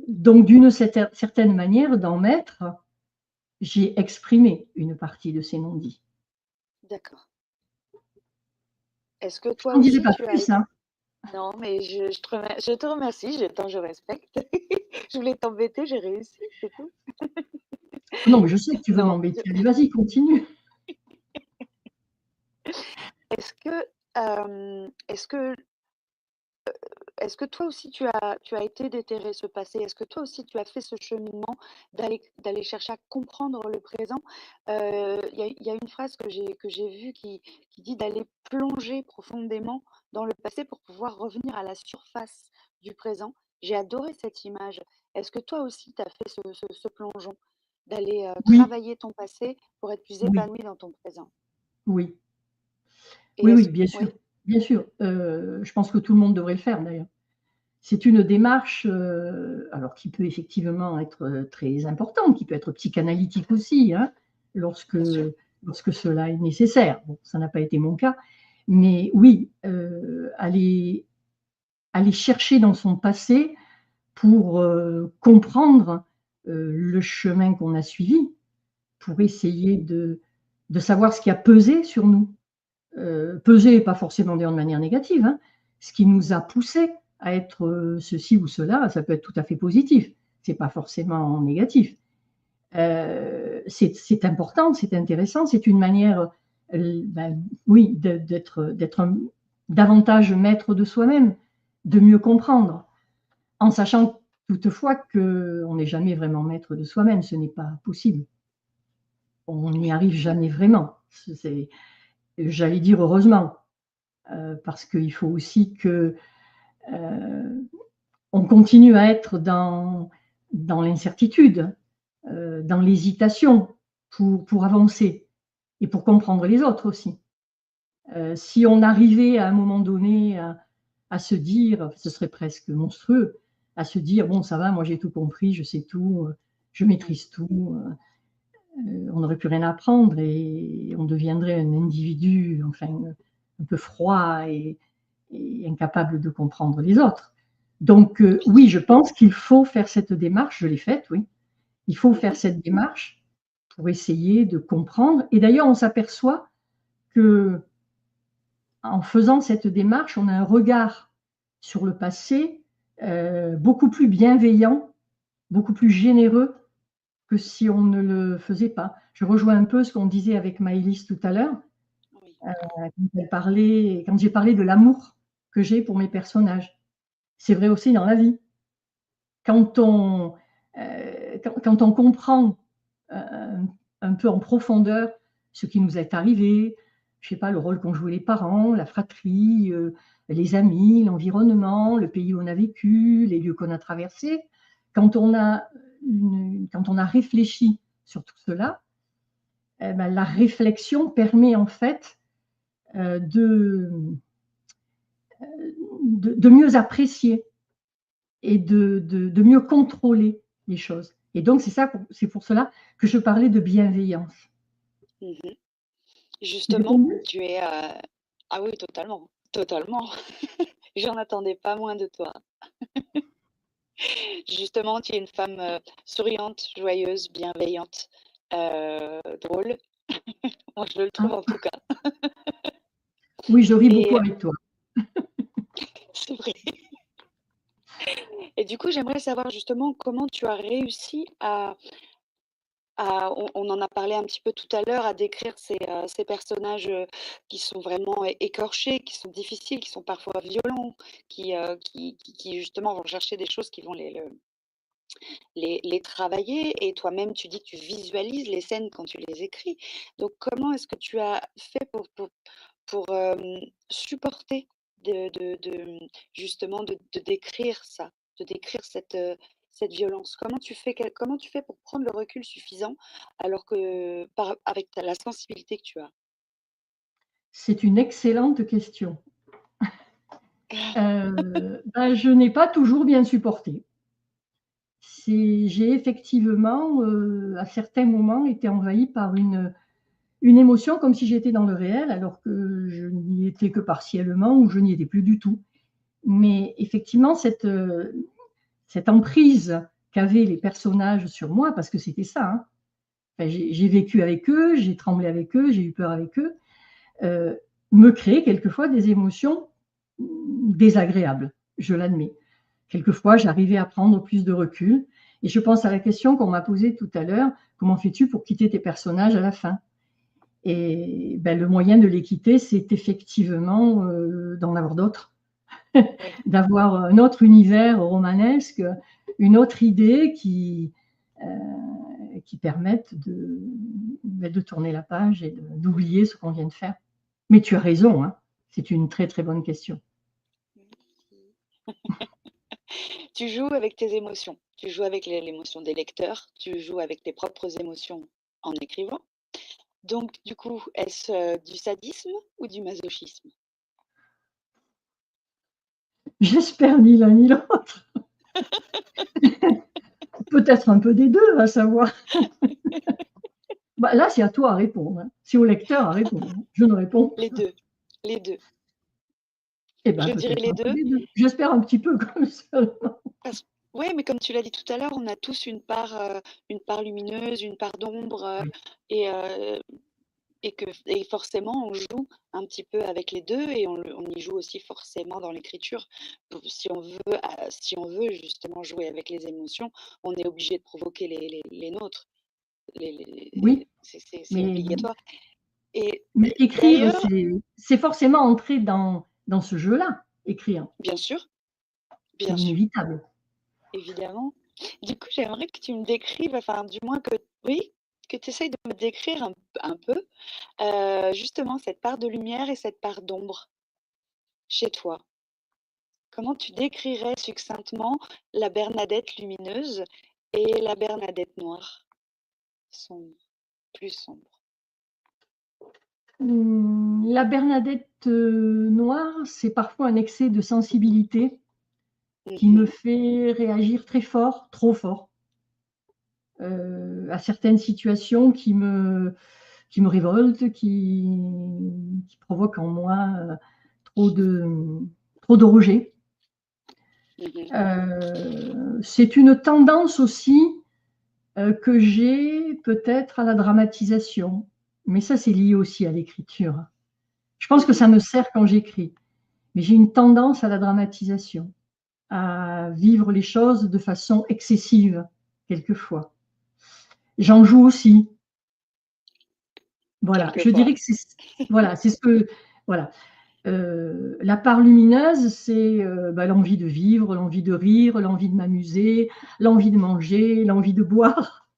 Donc, d'une certaine manière, dans Maître, j'ai exprimé une partie de ces non-dits. d'accord. Est-ce que Je toi n'en dirai aussi pas tu as... plus, hein. Non, mais je te remercie, je respecte. Je voulais t'embêter, j'ai réussi, c'est tout. Non, mais je sais que tu veux Non, m'embêter. Allez, vas-y, continue. est-ce que, est-ce que est-ce que toi aussi tu as été déterrer ce passé? Est-ce que toi aussi tu as fait ce cheminement d'aller chercher à comprendre le présent? Il y a une phrase que j'ai vue qui dit d'aller plonger profondément dans le passé pour pouvoir revenir à la surface du présent. J'ai adoré cette image. Est-ce que toi aussi tu as fait ce plongeon, d'aller Oui, travailler ton passé pour être plus oui, épanoui dans ton présent? oui. Et Oui, oui, est-ce bien sûr. oui, Bien sûr. Je pense que tout le monde devrait le faire d'ailleurs. C'est une démarche, alors qui peut effectivement être très importante, qui peut être psychanalytique aussi, hein, lorsque, bien sûr. lorsque cela est nécessaire. Bon, ça n'a pas été mon cas, mais oui, aller chercher dans son passé pour comprendre le chemin qu'on a suivi, pour essayer de savoir ce qui a pesé sur nous. Pesé, pas forcément de manière négative, hein, ce qui nous a poussé à être ceci ou cela, ça peut être tout à fait positif, c'est pas forcément négatif. C'est important, c'est intéressant, c'est une manière, ben, oui, d'être davantage maître de soi-même, de mieux comprendre, en sachant toutefois qu'on n'est jamais vraiment maître de soi-même, ce n'est pas possible. On n'y Oui, arrive jamais vraiment. J'allais dire heureusement, parce qu'il faut aussi que on continue à être dans l'incertitude, dans l'hésitation pour avancer et pour comprendre les autres aussi. Si on arrivait à un moment donné à se dire, ce serait presque monstrueux, à se dire, bon, ça va, moi j'ai tout compris, je sais tout, je oui, maîtrise tout, on n'aurait plus rien à apprendre et on deviendrait un individu, enfin, un peu froid et incapable de comprendre les autres. Donc, bien oui, sûr. je pense qu'il faut faire cette démarche, je l'ai faite, oui. Il faut faire Mhm, cette démarche pour essayer de comprendre. Et d'ailleurs, on s'aperçoit que en faisant cette démarche, on a un regard sur le passé beaucoup plus bienveillant, beaucoup plus généreux que si on ne le faisait pas. Je rejoins un peu ce qu'on disait avec Maëlys tout à l'heure, oui, quand j'ai parlé de l'amour que j'ai pour mes personnages. C'est vrai aussi dans la vie. Quand on, quand on comprend un peu en profondeur ce qui nous est arrivé, je sais pas, le rôle qu'ont joué les parents, la fratrie, les amis, l'environnement, le pays où on a vécu, les lieux qu'on a traversés, quand on a réfléchi sur tout cela, eh ben, la réflexion permet en fait de, de mieux apprécier et de mieux contrôler les choses. Et donc, c'est pour cela que je parlais de bienveillance. mhm. J'ai Justement, répondu? tu es... Ah oui, totalement, totalement. J'en attendais pas moins de toi. Justement, tu es une femme souriante, joyeuse, bienveillante, drôle. Moi, je le trouve en tout cas. Oui, je ris beaucoup Et avec toi. c'est vrai. Et du coup, j'aimerais savoir justement comment tu as réussi on en a parlé un petit peu tout à l'heure, à décrire ces personnages qui sont vraiment écorchés, qui sont difficiles, qui sont parfois violents, qui justement vont chercher des choses qui vont les travailler. Et toi-même, tu dis que tu visualises les scènes quand tu les écris. Donc, comment est-ce que tu as fait pour supporter justement de décrire ça, de décrire cette violence? Comment tu fais pour prendre le recul suffisant alors que avec la sensibilité que tu as? C'est une excellente question. Je n'ai pas toujours bien supporté. J'ai effectivement, à certains moments, été envahie par une émotion comme si j'étais dans le réel, alors que je n'y étais que partiellement ou je n'y étais plus du tout. Mais effectivement, cette emprise qu'avaient les personnages sur moi, parce que c'était ça, hein. Enfin, j'ai vécu avec eux, j'ai tremblé avec eux, j'ai eu peur avec eux, me créait quelquefois des émotions désagréables, je l'admets. Quelquefois, j'arrivais à prendre plus de recul. Et je pense à la question qu'on m'a posée tout à l'heure, comment fais-tu pour quitter tes personnages à la fin? Et le moyen de les quitter, c'est effectivement d'en avoir d'autres, d'avoir un autre univers romanesque, une autre idée qui permettent de tourner la page et d'oublier ce qu'on vient de faire. Mais tu as raison, hein, c'est une très très bonne question. Tu joues avec tes émotions, tu joues avec l'émotion des lecteurs, tu joues avec tes propres émotions en écrivant. Donc, du coup, est-ce du sadisme ou du masochisme? J'espère ni l'un ni l'autre. Peut-être un peu des deux, à savoir. Là, c'est à toi à répondre, hein. C'est au lecteur à répondre. Je ne réponds pas. Les deux, les deux. Je dirais les deux. J'espère un petit peu comme ça. Oui, mais comme tu l'as dit tout à l'heure, on a tous une part lumineuse, une part d'ombre, Oui. et forcément, on joue un petit peu avec les deux et on y joue aussi forcément dans l'écriture. Si on veut justement jouer avec les émotions, on est obligé de provoquer les nôtres. Oui, C'est mais obligatoire. mais écrire, d'ailleurs, c'est forcément entrer dans ce jeu-là, écrire. bien sûr, C'est bien sûr, inévitable. évidemment. Du coup, j'aimerais que tu me décrives, enfin, du moins que tu essayes de me décrire un peu, justement, cette part de lumière et cette part d'ombre chez toi. Comment tu décrirais succinctement la Bernadette lumineuse et la Bernadette noire, sombre, plus sombre? La Bernadette noire, c'est parfois un excès de sensibilité qui me fait réagir très fort, trop fort, à certaines situations qui me révoltent, qui provoquent en moi trop de rejet. C'est une tendance aussi que j'ai peut-être à la dramatisation, mais ça c'est lié aussi à l'écriture. Je pense que ça me sert quand j'écris, mais j'ai une tendance à la dramatisation, à vivre les choses de façon excessive quelquefois. J'en joue aussi. Voilà, je dirais que c'est ce que voilà. La part lumineuse, c'est l'envie de vivre, l'envie de rire, l'envie de m'amuser, l'envie de manger, l'envie de boire,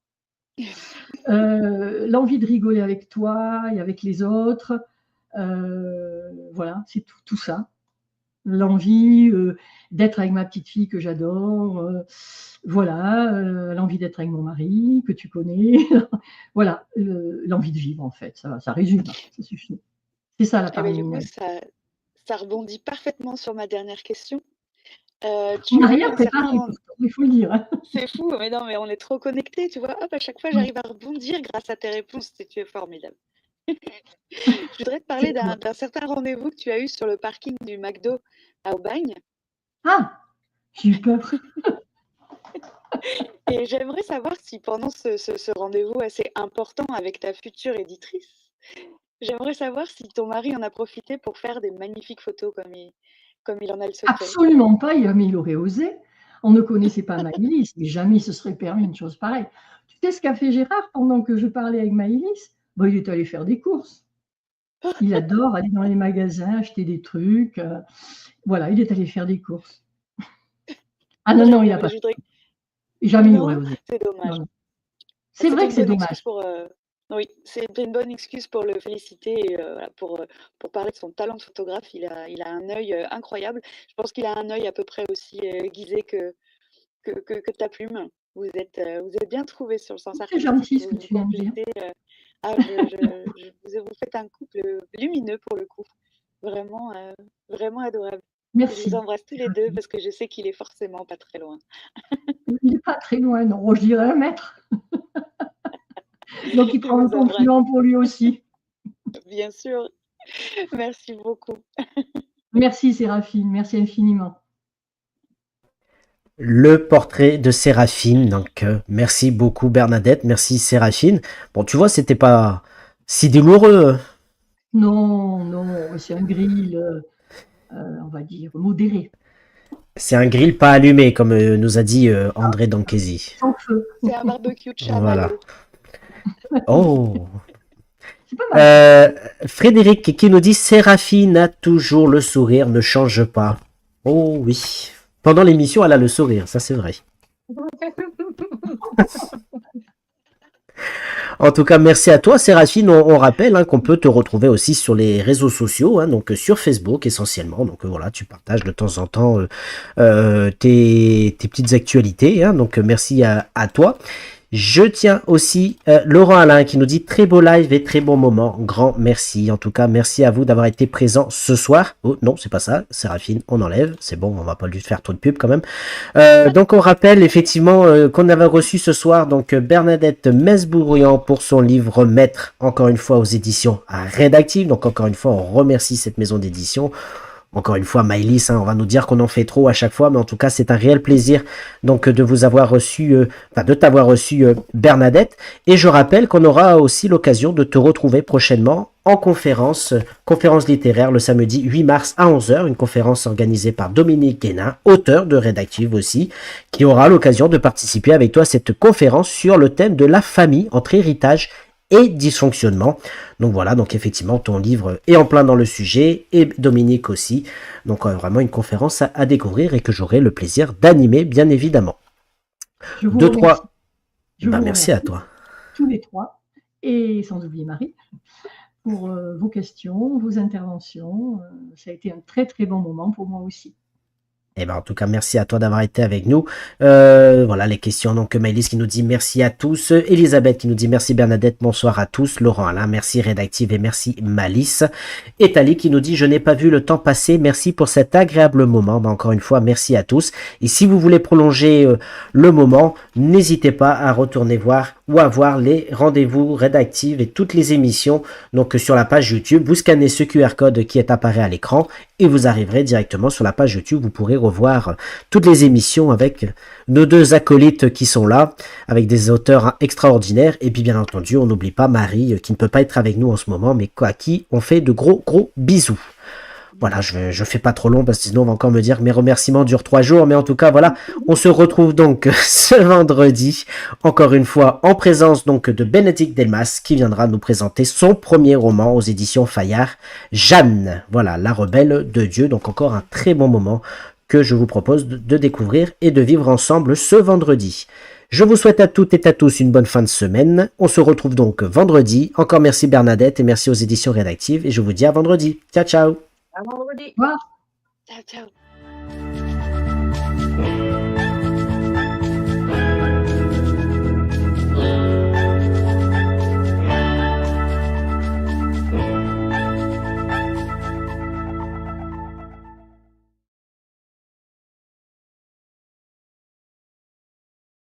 l'envie de rigoler avec toi et avec les autres. Voilà, c'est tout ça. L'envie d'être avec ma petite fille que j'adore, l'envie d'être avec mon mari que tu connais, voilà, l'envie de vivre en fait, ça résume, ça suffit. C'est ça la part lumineuse. Du coup, ça rebondit parfaitement sur ma dernière question. On n'a rien préparé, il faut le dire. Hein. C'est fou, mais non, mais on est trop connectés, tu vois. Hop, à chaque fois, j'arrive à rebondir grâce à tes réponses, tu es formidable. Je voudrais te parler d'un certain rendez-vous que tu as eu sur le parking du McDo à Aubagne. Ah, j'ai eu peur. Et j'aimerais savoir si pendant ce rendez-vous assez important avec ta future éditrice, j'aimerais savoir si ton mari en a profité pour faire des magnifiques photos comme il en a le secret. Absolument pas, mais il aurait osé. on ne connaissait pas Maëlys, mais jamais il se serait permis une chose pareille. Tu sais ce qu'a fait Gérard pendant que je parlais avec Maëlys? Ben, il est allé faire des courses. Il adore aller dans les magasins, acheter des trucs. Voilà, il est allé faire des courses. Ah non, non, il n'a pas. Jamais il aurait osé. C'est dommage. C'est vrai que c'est dommage. Oui, c'est une bonne excuse pour le féliciter, et, pour parler de son talent de photographe. Il a un œil incroyable. Je pense qu'il a un œil à peu près aussi aiguisé que ta plume. Vous êtes bien trouvés sur le sens artistique. C'est gentil ce que tu viens de dire. Vous faites un couple lumineux pour le coup. Vraiment, vraiment adorable. Merci. Je vous embrasse tous les deux parce que je sais qu'il est forcément pas très loin. Il n'est pas très loin, non, je dirais 1 mètre. Donc il prend un compliment pour lui aussi. Bien sûr. Merci beaucoup. Merci Séraphine, merci infiniment. Le portrait de Séraphine, donc merci beaucoup Bernadette, merci Séraphine. Bon, tu vois, c'était pas si douloureux. Non, non, c'est un grill, on va dire, modéré. C'est un grill pas allumé, comme nous a dit André Danquesi. Sans feu. C'est un barbecue de chamallow. Voilà. Oh. C'est pas mal. Frédéric qui nous dit Séraphine a toujours le sourire, ne change pas. Oh oui. Pendant l'émission, elle a le sourire, ça c'est vrai. En tout cas, merci à toi, Séraphine. On rappelle qu'on peut te retrouver aussi sur les réseaux sociaux, donc sur Facebook essentiellement. Donc voilà, tu partages de temps en temps tes petites actualités. Donc merci à toi. Je tiens aussi Laurent Alain qui nous dit très beau live et très bon moment. Grand merci. En tout cas, merci à vous d'avoir été présent ce soir. Oh non, c'est pas ça. Séraphine, on enlève. C'est bon, on va pas lui faire trop de pub quand même. Donc on rappelle effectivement qu'on avait reçu ce soir donc Bernadette Mesbourian pour son livre Maître, encore une fois aux éditions Rédactive. Donc encore une fois, on remercie cette maison d'édition. Encore une fois, Maëlys, on va nous dire qu'on en fait trop à chaque fois, mais en tout cas, c'est un réel plaisir donc de vous avoir reçu, de t'avoir reçu Bernadette. Et je rappelle qu'on aura aussi l'occasion de te retrouver prochainement en conférence littéraire le samedi 8 mars à 11h, une conférence organisée par Dominique Guénin, auteur de Rédactive aussi, qui aura l'occasion de participer avec toi à cette conférence sur le thème de la famille entre héritage et dysfonctionnement. Donc voilà, donc effectivement ton livre est en plein dans le sujet et Dominique aussi. Donc vraiment une conférence à découvrir et que j'aurai le plaisir d'animer bien évidemment. Merci à toi. Tous les trois et sans oublier Marie pour vos questions, vos interventions. Ça a été un très très bon moment pour moi aussi. Eh ben, en tout cas, merci à toi d'avoir été avec nous. Voilà les questions. Donc, Maëlys qui nous dit merci à tous. Elisabeth qui nous dit merci Bernadette, bonsoir à tous. Laurent Alain, merci Rédactive et merci Malice. Et Tali qui nous dit je n'ai pas vu le temps passer. Merci pour cet agréable moment. Ben, encore une fois, merci à tous. Et si vous voulez prolonger le moment, n'hésitez pas à retourner voir ou à voir les rendez-vous Rédactive et toutes les émissions. Donc, sur la page YouTube, vous scannez ce QR code qui est apparu à l'écran et vous arriverez directement sur la page YouTube. Vous pourrez revoir toutes les émissions avec nos deux acolytes qui sont là, avec des auteurs extraordinaires. Et puis bien entendu, on n'oublie pas Marie qui ne peut pas être avec nous en ce moment, mais à qui on fait de gros bisous. Voilà, je fais pas trop long parce que sinon on va encore me dire que mes remerciements durent 3 jours. Mais en tout cas, voilà, on se retrouve donc ce vendredi, encore une fois, en présence donc de Bénédicte Delmas qui viendra nous présenter son premier roman aux éditions Fayard, Jeanne. Voilà, la rebelle de Dieu. Donc encore un très bon moment que je vous propose de découvrir et de vivre ensemble ce vendredi. Je vous souhaite à toutes et à tous une bonne fin de semaine. On se retrouve donc vendredi. Encore merci Bernadette et merci aux éditions Rédactives. Et je vous dis à vendredi. Ciao, ciao. À vendredi. Au revoir. Ciao, ciao.